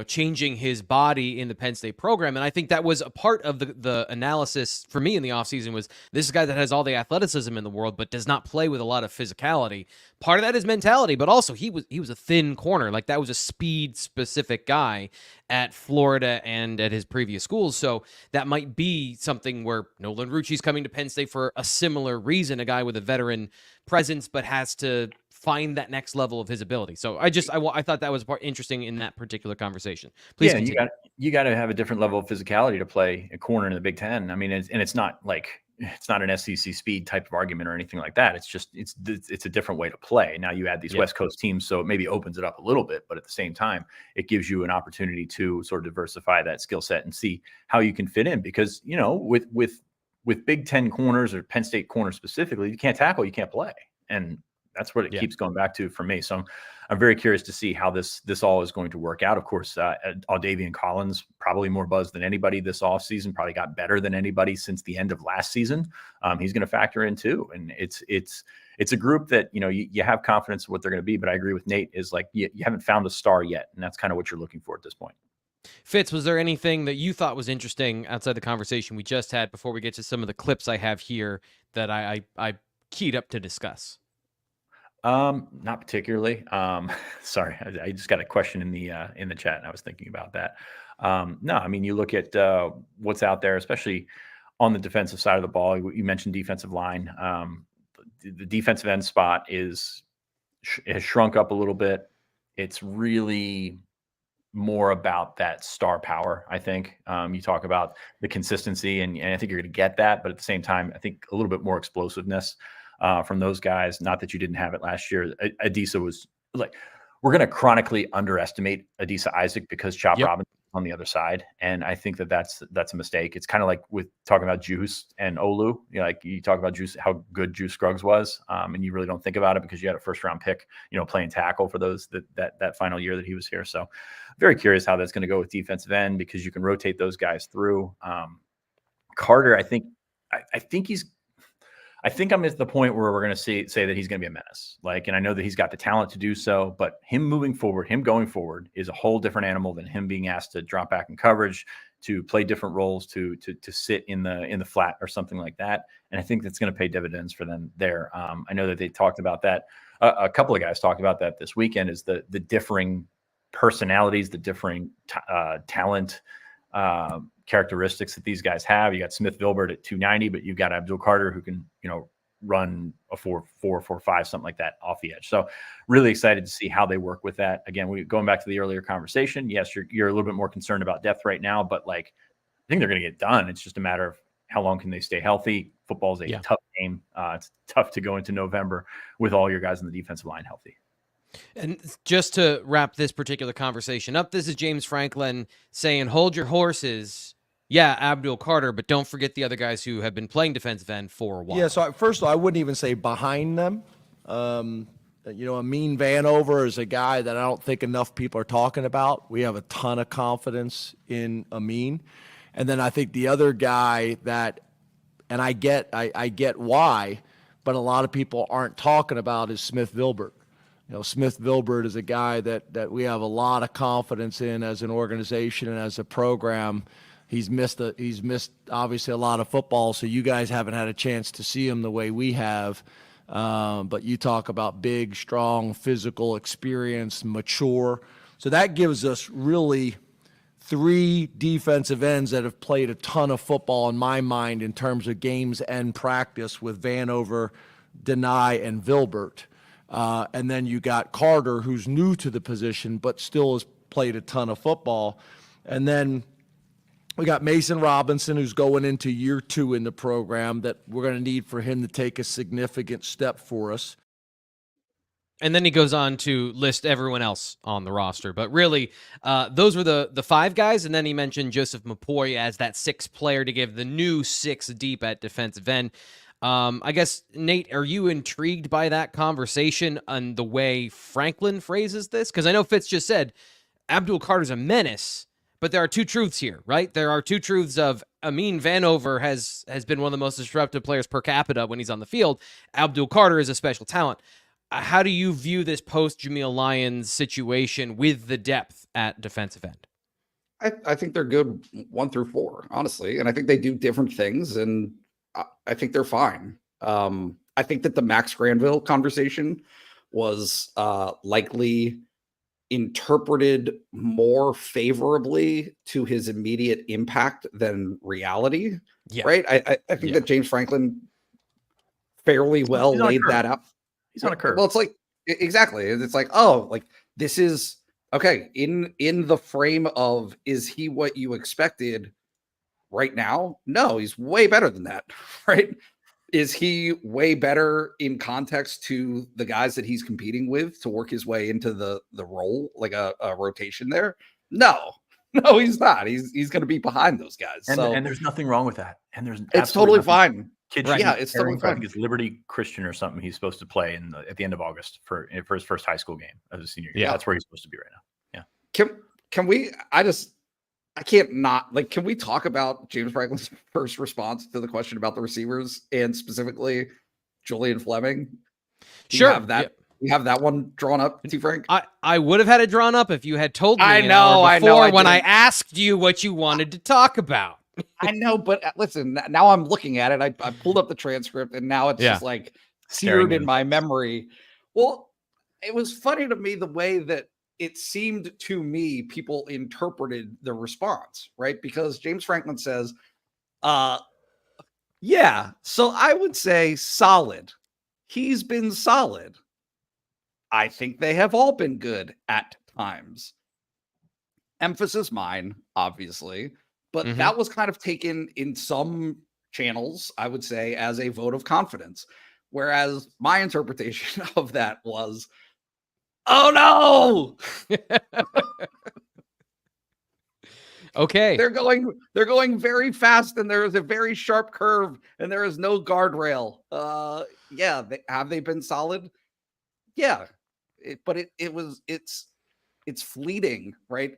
changing his body in the Penn State program. And I think that was a part of the analysis for me in the offseason was this is a guy that has all the athleticism in the world, but does not play with a lot of physicality. Part of that is mentality, but also he was a thin corner. Like that was a speed specific guy at Florida and at his previous schools. So that might be something where Nolan Rucci's coming to Penn State for a similar reason, a guy with a veteran presence, but has to find that next level of his ability. So I thought that was interesting in that particular conversation. Please continue. You got to have a different level of physicality to play a corner in the Big Ten. I mean, it's not an SEC speed type of argument or anything like that. It's just it's a different way to play. Now you add these West Coast teams, so it maybe opens it up a little bit, but at the same time, it gives you an opportunity to sort of diversify that skill set and see how you can fit in. Because with Big Ten corners or Penn State corners specifically, you can't tackle, you can't play, and that's what it keeps going back to for me. So I'm very curious to see how this all is going to work out. Of course, Aldavian Collins, probably more buzz than anybody this offseason, probably got better than anybody since the end of last season. He's going to factor in too. And it's a group that, you have confidence in what they're going to be, but I agree with Nate is like, you haven't found a star yet. And that's kind of what you're looking for at this point. Fitz, was there anything that you thought was interesting outside the conversation we just had before we get to some of the clips I have here that I keyed up to discuss? Not particularly. Sorry, I just got a question in the chat, and I was thinking about that. No, I mean, you look at what's out there, especially on the defensive side of the ball. You mentioned defensive line. The defensive end spot has shrunk up a little bit. It's really more about that star power, I think. You talk about the consistency, and I think you're going to get that, but at the same time, I think a little bit more explosiveness from those guys. Not that you didn't have it last year. Adisa was like, we're going to chronically underestimate Adisa Isaac because Chop Robinson on the other side, and I think that's a mistake. It's kind of like with talking about Juice and Olu. You know, like you talk about Juice, how good Juice Scruggs was, and you really don't think about it because you had a first-round pick, playing tackle for those that final year that he was here. So, very curious how that's going to go with defensive end because you can rotate those guys through. Carter, I think I'm at the point where we're going to say that he's going to be a menace. And I know that he's got the talent to do so, but him going forward is a whole different animal than him being asked to drop back in coverage, to play different roles, to sit in the flat or something like that. And I think that's going to pay dividends for them there. I know that they talked about that. A couple of guys talked about that this weekend, is the differing personalities, the differing talent characteristics that these guys have. You got Smith Vilbert at 290, but you've got Abdul Carter who can, run a 4.4, 4.5, something like that off the edge. So really excited to see how they work with that. Again, going back to the earlier conversation, yes, you're a little bit more concerned about depth right now, but I think they're going to get done. It's just a matter of how long can they stay healthy. Football is a tough game. It's tough to go into November with all your guys on the defensive line healthy. And just to wrap this particular conversation up, this is James Franklin saying, hold your horses. Yeah, Abdul Carter, but don't forget the other guys who have been playing defensive end for a while. Yeah, so first of all, I wouldn't even say behind them. Amin Vanover is a guy that I don't think enough people are talking about. We have a ton of confidence in Amin. And then I think the other guy that, and I get why, but a lot of people aren't talking about, is Smith Vilbert. Smith Vilbert is a guy that we have a lot of confidence in as an organization and as a program. He's missed obviously a lot of football, so you guys haven't had a chance to see him the way we have. But you talk about big, strong, physical, experienced, mature. So that gives us really three defensive ends that have played a ton of football in my mind in terms of games and practice, with Vanover, Nittany, and Vilbert. And then you got Carter, who's new to the position but still has played a ton of football. And then we got Mason Robinson, who's going into year 2 in the program, that we're going to need for him to take a significant step for us. And then he goes on to list everyone else on the roster. But really, those were the 5 guys. And then he mentioned Joseph Mapoy as that 6th player to give the new 6 deep at defensive end. I guess, Nate, are you intrigued by that conversation and the way Franklin phrases this? Because I know Fitz just said Abdul Carter's a menace, but there are 2 truths here, right? There are 2 truths of Amin Vanover has been one of the most disruptive players per capita when he's on the field. Abdul Carter is a special talent. How do you view this post-Jameel Lyons situation with the depth at defensive end? I think they're good 1 through 4, honestly. And I think they do different things, and I think they're fine. I think that the Max Granville conversation was likely interpreted more favorably to his immediate impact than reality. Yeah. Right. I think that James Franklin fairly well laid that out. He's on a curve. Well, it's exactly. It's this is okay in the frame of, is he what you expected right now? No, he's way better than that. Right. Is he way better in context to the guys that he's competing with to work his way into the role, like a rotation there? No, he's not. He's going to be behind those guys. And there's nothing wrong with that. And it's totally fine. It's totally fine. I think it's Liberty Christian or something he's supposed to play at the end of August for his first high school game as a senior year. Yeah. That's where he's supposed to be right now. Yeah. Can we? I can't not can we talk about James Franklin's first response to the question about the receivers, and specifically Julian Fleming? Sure. You have that one drawn up, T. Frank? I would have had it drawn up if you had told me I know when I asked you what you wanted to talk about. I know, but listen, now I'm looking at it. I pulled up the transcript, and now it's just seared in my memory Well, it was funny to me the way that it seemed to me people interpreted the response, right? Because James Franklin says, yeah, so I would say solid. He's been solid. I think they have all been good at times. Emphasis mine, obviously, but that was kind of taken in some channels, I would say, as a vote of confidence. Whereas my interpretation of that was, oh no, Okay. they're going very fast, and there is a very sharp curve, and there is no guardrail. Yeah, have they been solid? Yeah, but it's fleeting, right?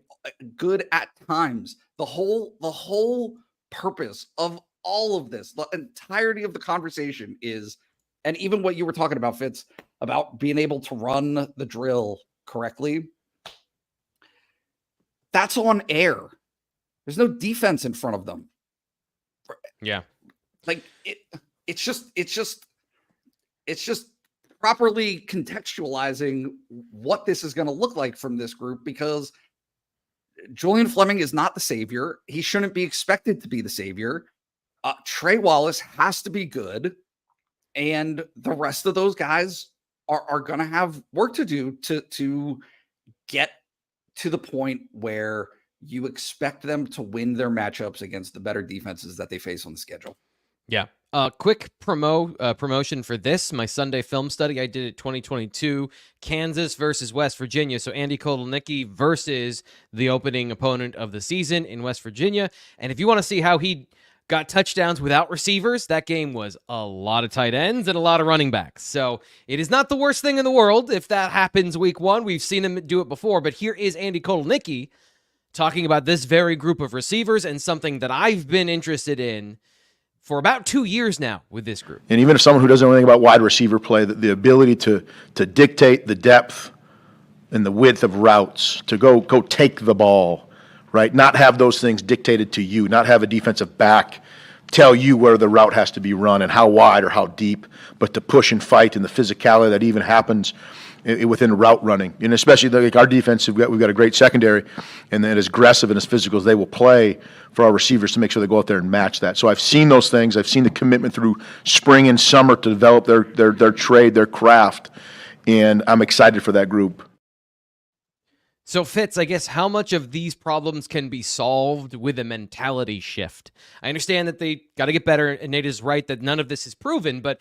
Good at times. The whole purpose of all of this, the entirety of the conversation is, and even what you were talking about, Fitz, about being able to run the drill correctly. That's on air. There's no defense in front of them. Yeah. Like it's just properly contextualizing what this is going to look like from this group, because Julian Fleming is not the savior. He shouldn't be expected to be the savior. Trey Wallace has to be good. And the rest of those guys are going to have work to do to get to the point where you expect them to win their matchups against the better defenses that they face on the schedule. Yeah. Quick promotion for this, my Sunday film study. I did it 2022, Kansas versus West Virginia. So Andy Kotelnicki versus the opening opponent of the season in West Virginia. And if you want to see how he got touchdowns without receivers, that game was a lot of tight ends and a lot of running backs. So it is not the worst thing in the world if that happens week one. We've seen him do it before, but here is Andy Kotelnicki talking about this very group of receivers and something that I've been interested in for about 2 years now with this group. And even if someone who doesn't know anything about wide receiver play, the ability to dictate the depth and the width of routes, to go take the ball, right? Not have those things dictated to you, not have a defensive back tell you where the route has to be run and how wide or how deep, but to push and fight and the physicality that even happens within route running. And especially like our defense, we've got a great secondary, and then as aggressive and as physical as they will play for our receivers to make sure they go out there and match that. So I've seen those things. I've seen the commitment through spring and summer to develop their trade, their craft, and I'm excited for that group. So Fitz, I guess how much of these problems can be solved with a mentality shift? I understand that they got to get better, and Nate is right that none of this is proven, but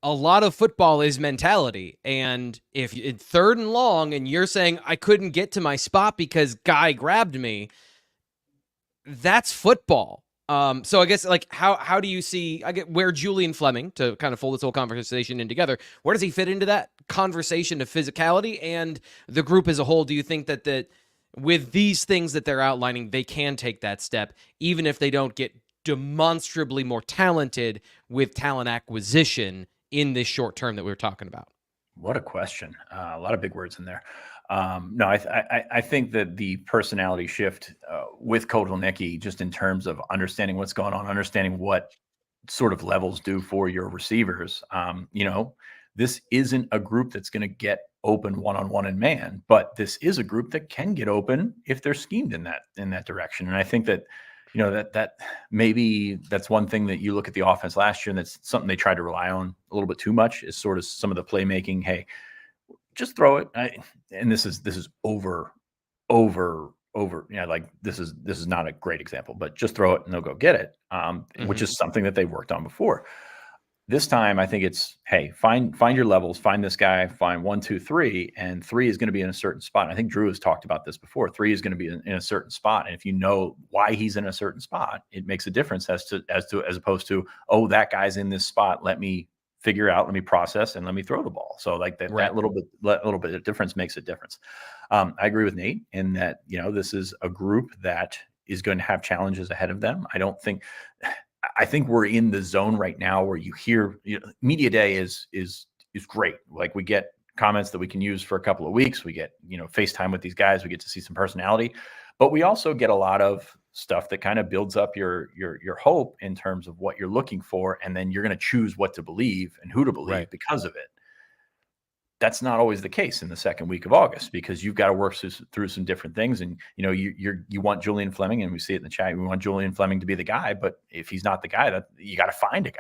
a lot of football is mentality. And if it's 3rd and long and you're saying, I couldn't get to my spot because guy grabbed me, that's football. So I guess, like, how do you see, I get where Julian Fleming, to kind of fold this whole conversation in together, where does he fit into that conversation of physicality and the group as a whole? Do you think that with these things that they're outlining, they can take that step, even if they don't get demonstrably more talented with talent acquisition in this short term that we were talking about? What a question. A lot of big words in there. No, I think that the personality shift with Kotelnicki, just in terms of understanding what's going on, understanding what sort of levels do for your receivers. This isn't a group that's going to get open one-on-one in man, but this is a group that can get open if they're schemed in that direction. And I think that, that maybe that's one thing that you look at the offense last year, and that's something they tried to rely on a little bit too much, is sort of some of the playmaking. Hey, just throw it. And this is over. Like this is not a great example, but just throw it and they'll go get it. Which is something that they've worked on before. This time, I think it's, hey, find your levels, find this guy, find 1, 2, 3, and 3 is going to be in a certain spot. And I think Drew has talked about this before. 3 is going to be in a certain spot, and if you know why he's in a certain spot, it makes a difference as opposed to, oh, that guy's in this spot. Let me figure out, let me process, and let me throw the ball. So like that, right. that little bit of difference makes a difference. I agree with Nate in that this is a group that is going to have challenges ahead of them. I think we're in the zone right now where you hear media day is great. Like we get comments that we can use for a couple of weeks. We get, FaceTime with these guys. We get to see some personality, but we also get a lot of stuff that kind of builds up your hope in terms of what you're looking for. And then you're going to choose what to believe and who to believe because of it. that's not always the case in the second week of August, because you've got to work through some different things. And, you want Julian Fleming, and we see it in the chat. We want Julian Fleming to be the guy, but if he's not the guy, that you got to find a guy.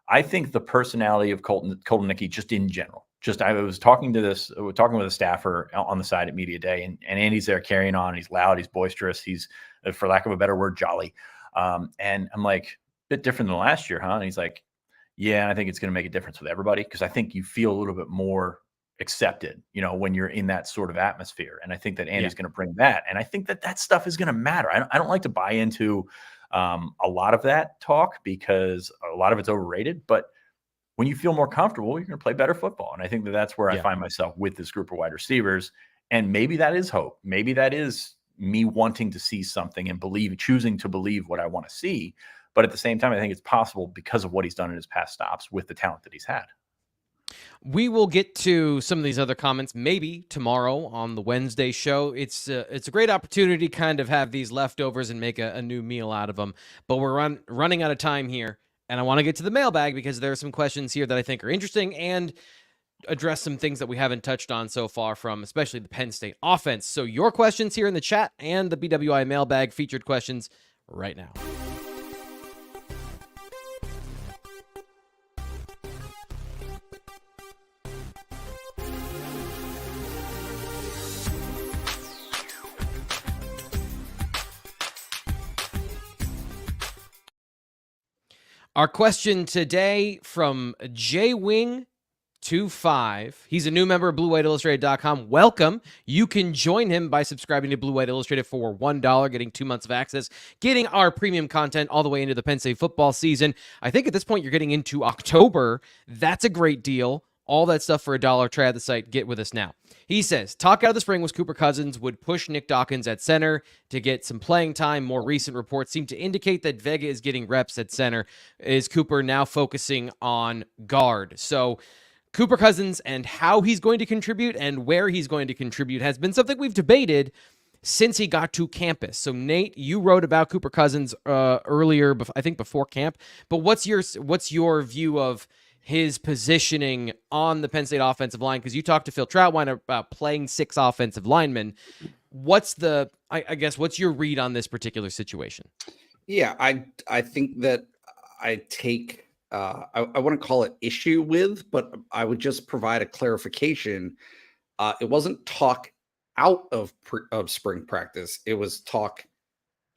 I think the personality of Colton Nittany, just in general, I was talking with a staffer on the side at Media Day, and Andy's there carrying on. He's loud, he's boisterous, he's, for lack of a better word, jolly. And I'm like, a bit different than last year, huh? And he's like, yeah, I think it's going to make a difference with everybody, because I think you feel a little bit more accepted, when you're in that sort of atmosphere. And I think that Andy's going to bring that. And I think that stuff is going to matter. I don't like to buy into a lot of that talk, because a lot of it's overrated. But when you feel more comfortable, you're going to play better football. And I think that's where I find myself with this group of wide receivers. And maybe that is hope. Maybe that is me wanting to see something and choosing to believe what I want to see. But at the same time, I think it's possible because of what he's done in his past stops with the talent that he's had. We will get to some of these other comments maybe tomorrow on the Wednesday show. It's a great opportunity to kind of have these leftovers and make a new meal out of them. But we're running out of time here, and I want to get to the mailbag because there are some questions here that I think are interesting and address some things that we haven't touched on so far from especially the Penn State offense. So your questions here in the chat and the BWI Mailbag featured questions right now. Our question today from JWing25. He's a new member of BlueWhiteIllustrated.com. Welcome. You can join him by subscribing to Blue White Illustrated for $1, getting 2 months of access, getting our premium content all the way into the Penn State football season. I think at this point you're getting into October. That's a great deal. All that stuff for $1. Try out the site. Get with us now. He says, talk out of the spring was Cooper Cousins would push Nick Dawkins at center to get some playing time. More recent reports seem to indicate that Vega is getting reps at center. Is Cooper now focusing on guard? So Cooper Cousins and how he's going to contribute and where he's going to contribute has been something we've debated since he got to campus. So Nate, you wrote about Cooper Cousins earlier, I think before camp, but what's your view of his positioning on the Penn State offensive line? Because you talked to Phil Troutwine about playing 6 offensive linemen. What's what's your read on this particular situation? Yeah, I think that I take I wouldn't call it issue with, but I would just provide a clarification. It wasn't talk out of spring practice. It was talk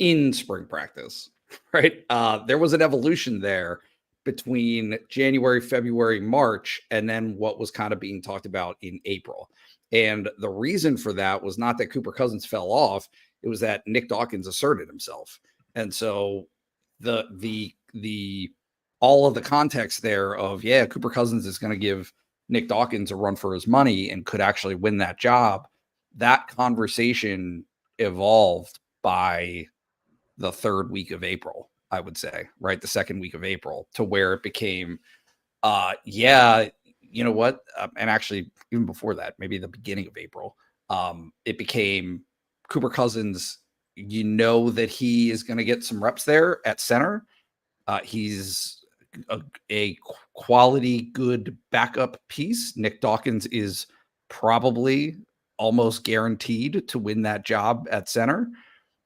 in spring practice, right? There was an evolution there between January, February, March, and then what was kind of being talked about in April. And the reason for that was not that Cooper Cousins fell off. It was that Nick Dawkins asserted himself. And so the all of the context there of, Cooper Cousins is going to give Nick Dawkins a run for his money and could actually win that job. That conversation evolved by the 3rd week of April, I would say, right? The 2nd week of April, to where it became, you know what? And actually even before that, maybe the beginning of April, it became Cooper Cousins. You know that he is going to get some reps there at center. He's a quality, good backup piece. Nick Dawkins is probably almost guaranteed to win that job at center.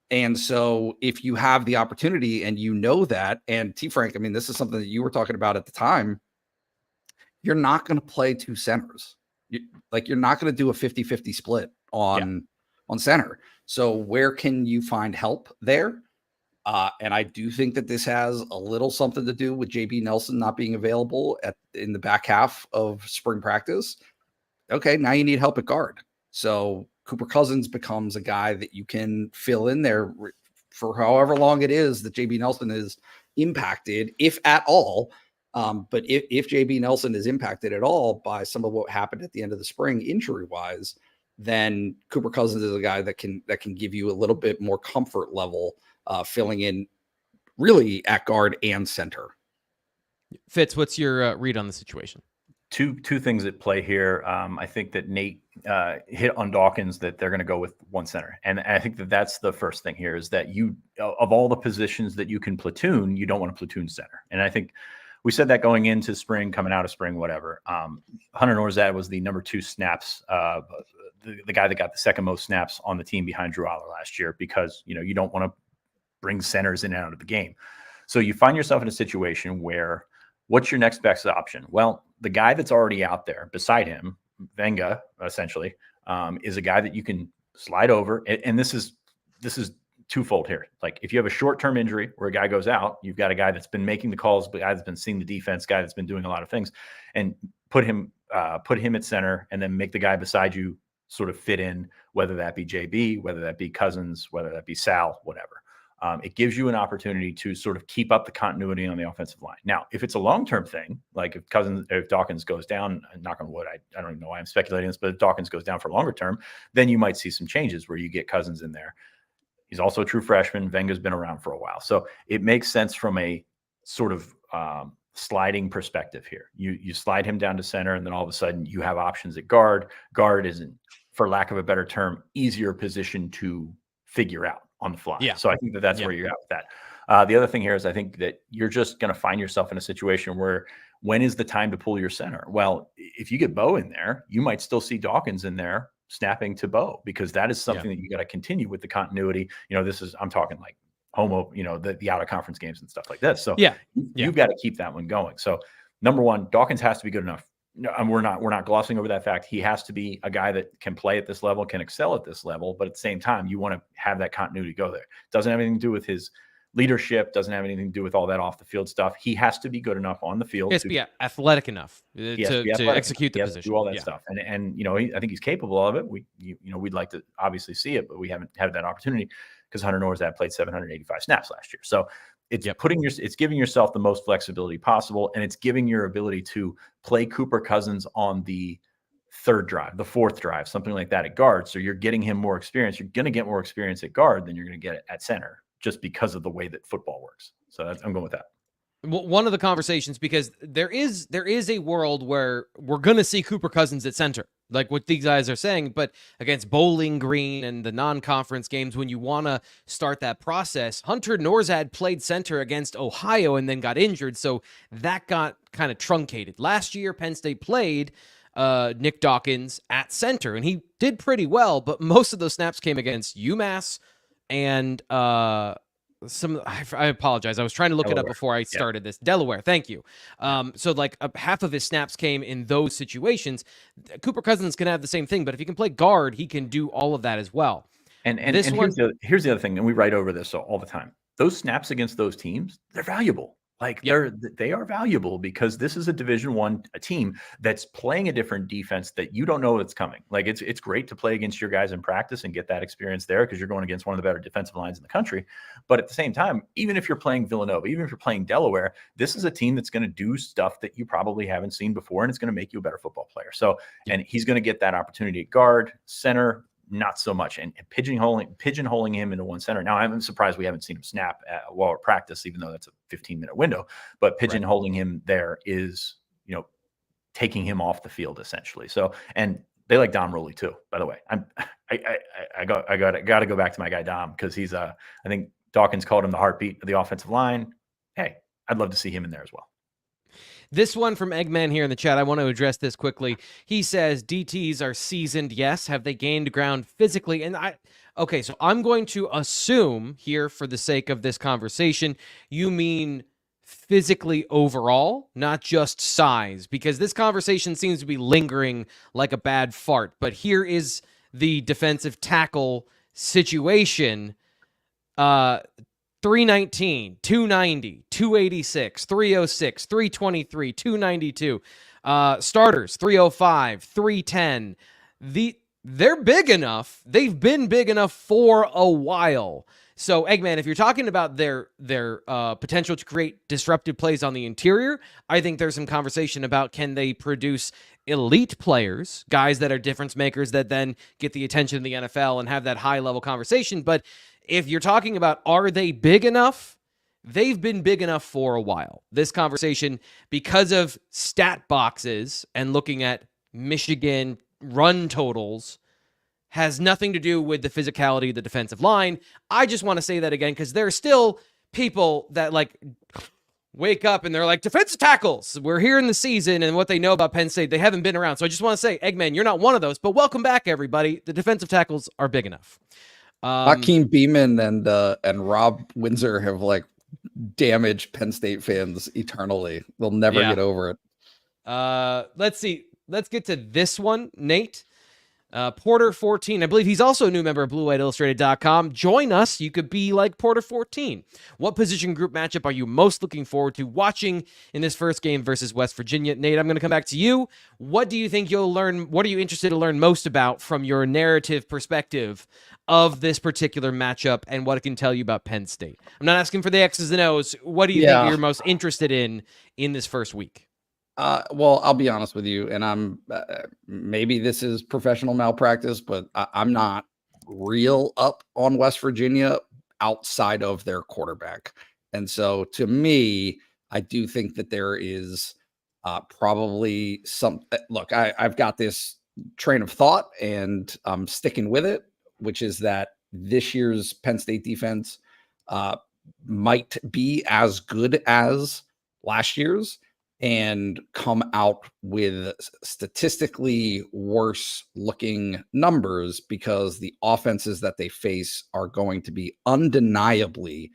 And so if you have the opportunity and you know that, and T. Frank, I mean, this is something that you were talking about at the time, you're not going to play 2 centers. You're not going to do a 50-50 split on center. So where can you find help there? And I do think that this has a little something to do with JB Nelson not being available in the back half of spring practice. Okay, now you need help at guard. So Cooper Cousins becomes a guy that you can fill in there for however long it is that JB Nelson is impacted, if at all. But if JB Nelson is impacted at all by some of what happened at the end of the spring injury-wise, then Cooper Cousins is a guy that can give you a little bit more comfort level filling in really at guard and center. Fitz, what's your read on the situation? Two things at play here. I think that Nate hit on Dawkins that they're going to go with 1 center. And I think that that's the first thing here is that of all the positions that you can platoon, you don't want to platoon center. And I think we said that going into spring, coming out of spring, whatever. Hunter Norzad was the number 2 snaps, the guy that got the second most snaps on the team behind Drew Aller last year, because, you don't want to bring centers in and out of the game. So you find yourself in a situation where, what's your next best option? Well, the guy that's already out there beside him, Venga, essentially, is a guy that you can slide over. And this is twofold here. Like, if you have a short-term injury where a guy goes out, you've got a guy that's been making the calls, a guy that's been seeing the defense, guy that's been doing a lot of things, and put him at center, and then make the guy beside you sort of fit in, whether that be JB, whether that be Cousins, whether that be Sal, whatever. It gives you an opportunity to sort of keep up the continuity on the offensive line. Now, if it's a long-term thing, like if Dawkins goes down, knock on wood, I don't even know why I'm speculating this, but if Dawkins goes down for longer term, then you might see some changes where you get Cousins in there. He's also a true freshman. Venga's been around for a while. So it makes sense from a sort of sliding perspective here. You slide him down to center, and then all of a sudden you have options at guard. Guard isn't, for lack of a better term, easier position to figure out on the fly. Yeah. So I think that's where you're at with that. The other thing here is, I think that you're just going to find yourself in a situation where, when is the time to pull your center? Well, if you get Bo in there, you might still see Dawkins in there snapping to Bo, because that is something that you got to continue with the continuity. I'm talking like the out of conference games and stuff like this. So you've got to keep that one going. So number one, Dawkins has to be good enough. And we're not glossing over that fact. He has to be a guy that can play at this level, can excel at this level, but at the same time, you want to have that continuity go there. Doesn't have anything to do with his leadership, doesn't have anything to do with all that off the field stuff. He has to be good enough on the field. He has to be athletic enough to execute the position. Do all that stuff. And I think he's capable of it. We'd like to obviously see it, but we haven't had that opportunity because Hunter Norzad played 785 snaps last year. So it's it's giving yourself the most flexibility possible, and it's giving your ability to play Cooper Cousins on the 3rd drive, the 4th drive, something like that at guard. So you're getting him more experience. You're going to get more experience at guard than you're going to get at center, just because of the way that football works. So I'm going with that. One of the conversations, because there is a world where we're going to see Cooper Cousins at center, like what these guys are saying, but against Bowling Green and the non-conference games, when you want to start that process, Hunter Norzad played center against Ohio and then got injured, so that got kind of truncated. Last year, Penn State played Nick Dawkins at center, and he did pretty well, but most of those snaps came against UMass and I apologize. I was trying to look Delaware. it up before I started this. Delaware. Thank you. So like half of his snaps came in those situations. Cooper Cousins can have the same thing, but if he can play guard, he can do all of that as well. And here's the other thing, and we write over this all the time. Those snaps against those teams, they're valuable. Like they are valuable, because this is a Division I team that's playing a different defense that you don't know that's coming. Like it's great to play against your guys in practice and get that experience there, because you're going against one of the better defensive lines in the country. But at the same time, even if you're playing Villanova, even if you're playing Delaware, this is a team that's going to do stuff that you probably haven't seen before, and it's going to make you a better football player. So, and he's going to get that opportunity at guard, center, not so much, and pigeonholing him into one center. Now, I'm surprised we haven't seen him snap while at practice, even though that's a 15-minute window. But pigeonholing him there is, taking him off the field essentially. So, and they like Dom Rowley too, by the way. I got to go back to my guy Dom, because he's I think Dawkins called him the heartbeat of the offensive line. Hey, I'd love to see him in there as well. This one from Eggman here in the chat, I want to address this quickly. He says, DTs are seasoned, yes. Have they gained ground physically? And okay, so I'm going to assume here, for the sake of this conversation, you mean physically overall, not just size, because this conversation seems to be lingering like a bad fart. But here is the defensive tackle situation. 319, 290, 286, 306, 323, 292. Starters, 305, 310. They're big enough. They've been big enough for a while. So, Eggman, if you're talking about their potential to create disruptive plays on the interior, I think there's some conversation about, can they produce elite players, guys that are difference makers that then get the attention of the NFL and have that high-level conversation. But if you're talking about, are they big enough? They've been big enough for a while. This conversation, because of stat boxes and looking at Michigan run totals, has nothing to do with the physicality of the defensive line. I just want to say that again, because there are still people that, like, wake up and they're like, defensive tackles. We're here in the season, and what they know about Penn State, they haven't been around. So I just want to say, Eggman, you're not one of those, but welcome back, everybody. The defensive tackles are big enough. Hakeem Beeman and Rob Windsor have like damaged Penn State fans eternally. They'll never get over it. Let's see. Let's get to this one, Nate. Porter 14. I believe he's also a new member of BlueWhiteIllustrated.com. Join us. You could be like Porter 14. What position group matchup are you most looking forward to watching in this first game versus West Virginia? Nate, I'm going to come back to you. What do you think you'll learn? What are you interested to learn most about from your narrative perspective of this particular matchup and what it can tell you about Penn State? I'm not asking for the X's and O's. What do you think you're most interested in this first week? Well, I'll be honest with you, and I'm maybe this is professional malpractice, but I'm not real up on West Virginia outside of their quarterback. And so to me, I do think that there is probably some look, I've got this train of thought and I'm sticking with it, which is that this year's Penn State defense might be as good as last year's and come out with statistically worse looking numbers because the offenses that they face are going to be undeniably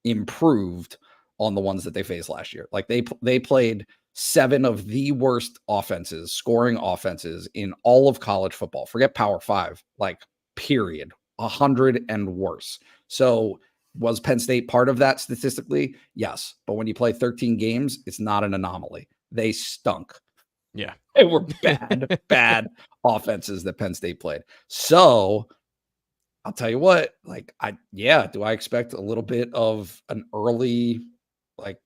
improved on the ones that they faced last year. Like they played 7 of the worst offenses, scoring offenses in all of college football. Forget Power 5, like period, 100 and worse. So was Penn State part of that statistically? Yes. But when you play 13 games, it's not an anomaly. They stunk. Yeah. They were bad offenses that Penn State played. So I'll tell you what, like, do I expect a little bit of an early, like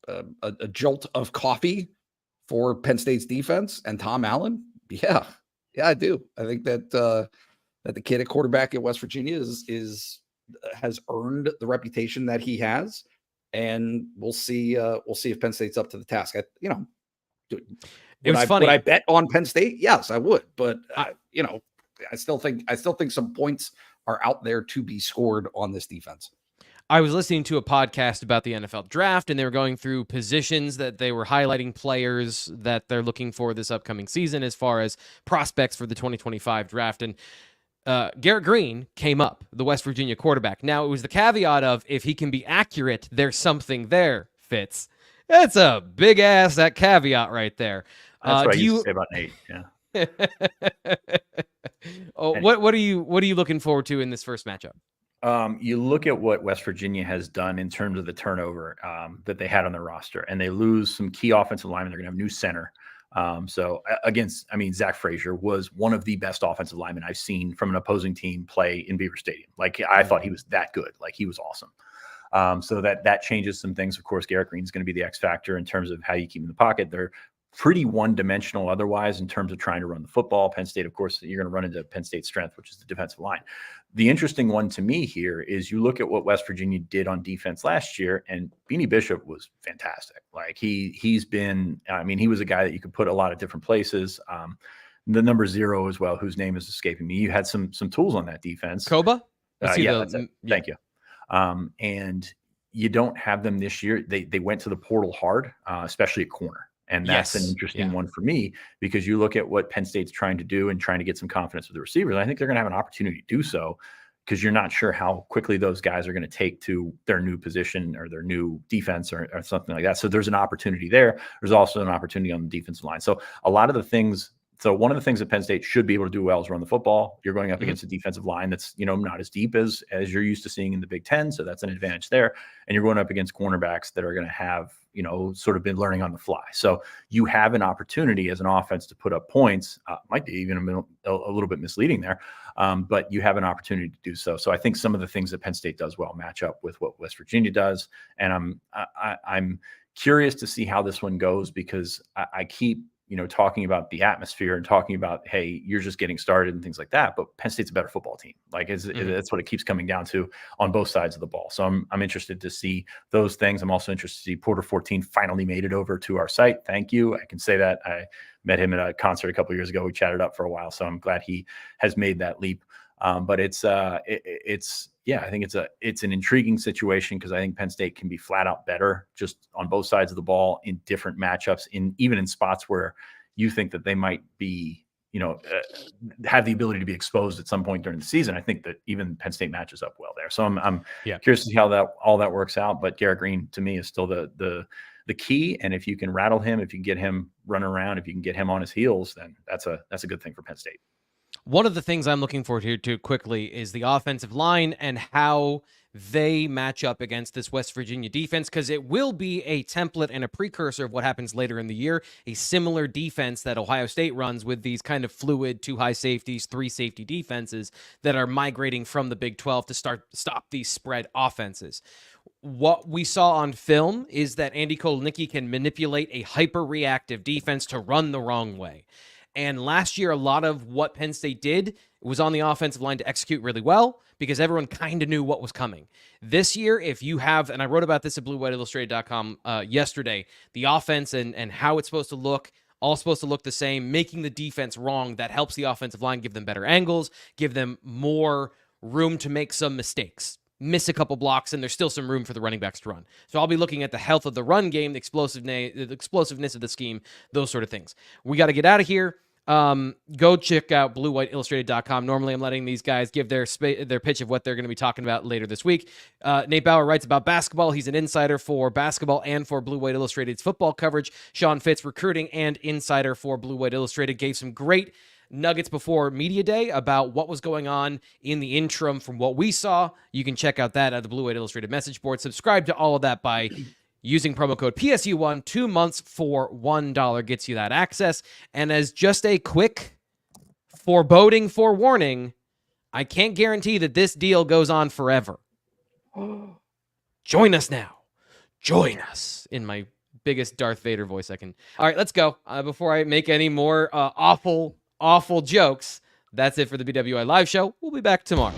a jolt of coffee for Penn State's defense and Tom Allen? Yeah, I do. I think that that the kid at quarterback at West Virginia has earned the reputation that he has, and we'll see if Penn State's up to the task. Would I bet on Penn State? Yes, I would, but I still think some points are out there to be scored on this defense. I was listening to a podcast about the NFL draft, and they were going through positions that they were highlighting players that they're looking for this upcoming season as far as prospects for the 2025 draft. And Garrett Green came up, the West Virginia quarterback. Now, it was the caveat of if he can be accurate, there's something there, Fitz. That's a big ass, that caveat right there. That's what I used to say about Nate. Yeah. What are you looking forward to in this first matchup? You look at what West Virginia has done in terms of the turnover that they had on their roster, and they lose some key offensive linemen. They're going to have a new center. Zach Frazier was one of the best offensive linemen I've seen from an opposing team play in Beaver Stadium. Like, I thought he was that good. Like, he was awesome. So that changes some things. Of course, Garrett Green's going to be the X factor in terms of how you keep him in the pocket. They're pretty one-dimensional otherwise in terms of trying to run the football. Penn State, of course, you're going to run into Penn State's strength, which is the defensive line. The interesting one to me here is you look at what West Virginia did on defense last year, and Beanie Bishop was fantastic. Like, he's been, he was a guy that you could put a lot of different places. The number 0 as well, whose name is escaping me. You had some tools on that defense. Koba? That's it. Thank you. And you don't have them this year. They went to the portal hard, especially at corner. And that's an interesting one for me, because you look at what Penn State's trying to do and trying to get some confidence with the receivers. I think they're going to have an opportunity to do so, because you're not sure how quickly those guys are going to take to their new position or their new defense or something like that. So there's an opportunity there. There's also an opportunity on the defensive line. So a lot of the things. So one of the things that Penn State should be able to do well is run the football. You're going up against a defensive line that's, not as deep as you're used to seeing in the Big Ten. So that's an advantage there. And you're going up against cornerbacks that are going to have, sort of been learning on the fly. So you have an opportunity as an offense to put up points. Might be even a little bit misleading there, but you have an opportunity to do so. So I think some of the things that Penn State does well match up with what West Virginia does. And I'm curious to see how this one goes, because I keep talking about the atmosphere and talking about, hey, you're just getting started and things like that. But Penn State's a better football team. Like, that's what it keeps coming down to on both sides of the ball. So I'm interested to see those things. I'm also interested to see Porter 14 finally made it over to our site. Thank you. I can say that. I met him at a concert a couple of years ago. We chatted up for a while. So I'm glad he has made that leap. But it's yeah, I think it's an intriguing situation because I think Penn State can be flat out better just on both sides of the ball in different matchups, even in spots where you think that they might be, have the ability to be exposed at some point during the season. I think that even Penn State matches up well there. So I'm curious to see how all that works out. But Garrett Green to me is still the key. And if you can rattle him, if you can get him running around, if you can get him on his heels, then that's a good thing for Penn State. One of the things I'm looking forward to quickly is the offensive line and how they match up against this West Virginia defense, because it will be a template and a precursor of what happens later in the year, a similar defense that Ohio State runs with these kind of fluid 2 high safeties, 3 safety defenses that are migrating from the Big 12 to stop these spread offenses. What we saw on film is that Andy Kotelnicki can manipulate a hyper-reactive defense to run the wrong way. And last year, a lot of what Penn State did was on the offensive line to execute really well because everyone kind of knew what was coming. This year, if you have, and I wrote about this at BlueWhiteIllustrated.com yesterday, the offense and how it's supposed to look, all supposed to look the same, making the defense wrong, that helps the offensive line give them better angles, give them more room to make some mistakes. Miss a couple blocks, and there's still some room for the running backs to run. So I'll be looking at the health of the run game, the explosiveness of the scheme, those sort of things. We got to get out of here. Go check out BlueWhiteIllustrated.com. Normally, I'm letting these guys give their pitch of what they're going to be talking about later this week. Nate Bauer writes about basketball. He's an insider for basketball and for Blue White Illustrated's football coverage. Sean Fitz, recruiting and insider for Blue White Illustrated, gave some great nuggets before Media Day about what was going on in the interim from what we saw. You can check out that at the Blue White Illustrated message board. Subscribe to all of that by using promo code PSU1. 2 months for $1 gets you that access. And as just a quick forewarning, I can't guarantee that this deal goes on forever. Join us now. Join us in my biggest Darth Vader voice I can. All right, let's go. Before I make any more awful jokes, that's it for the BWI Live Show. We'll be back tomorrow.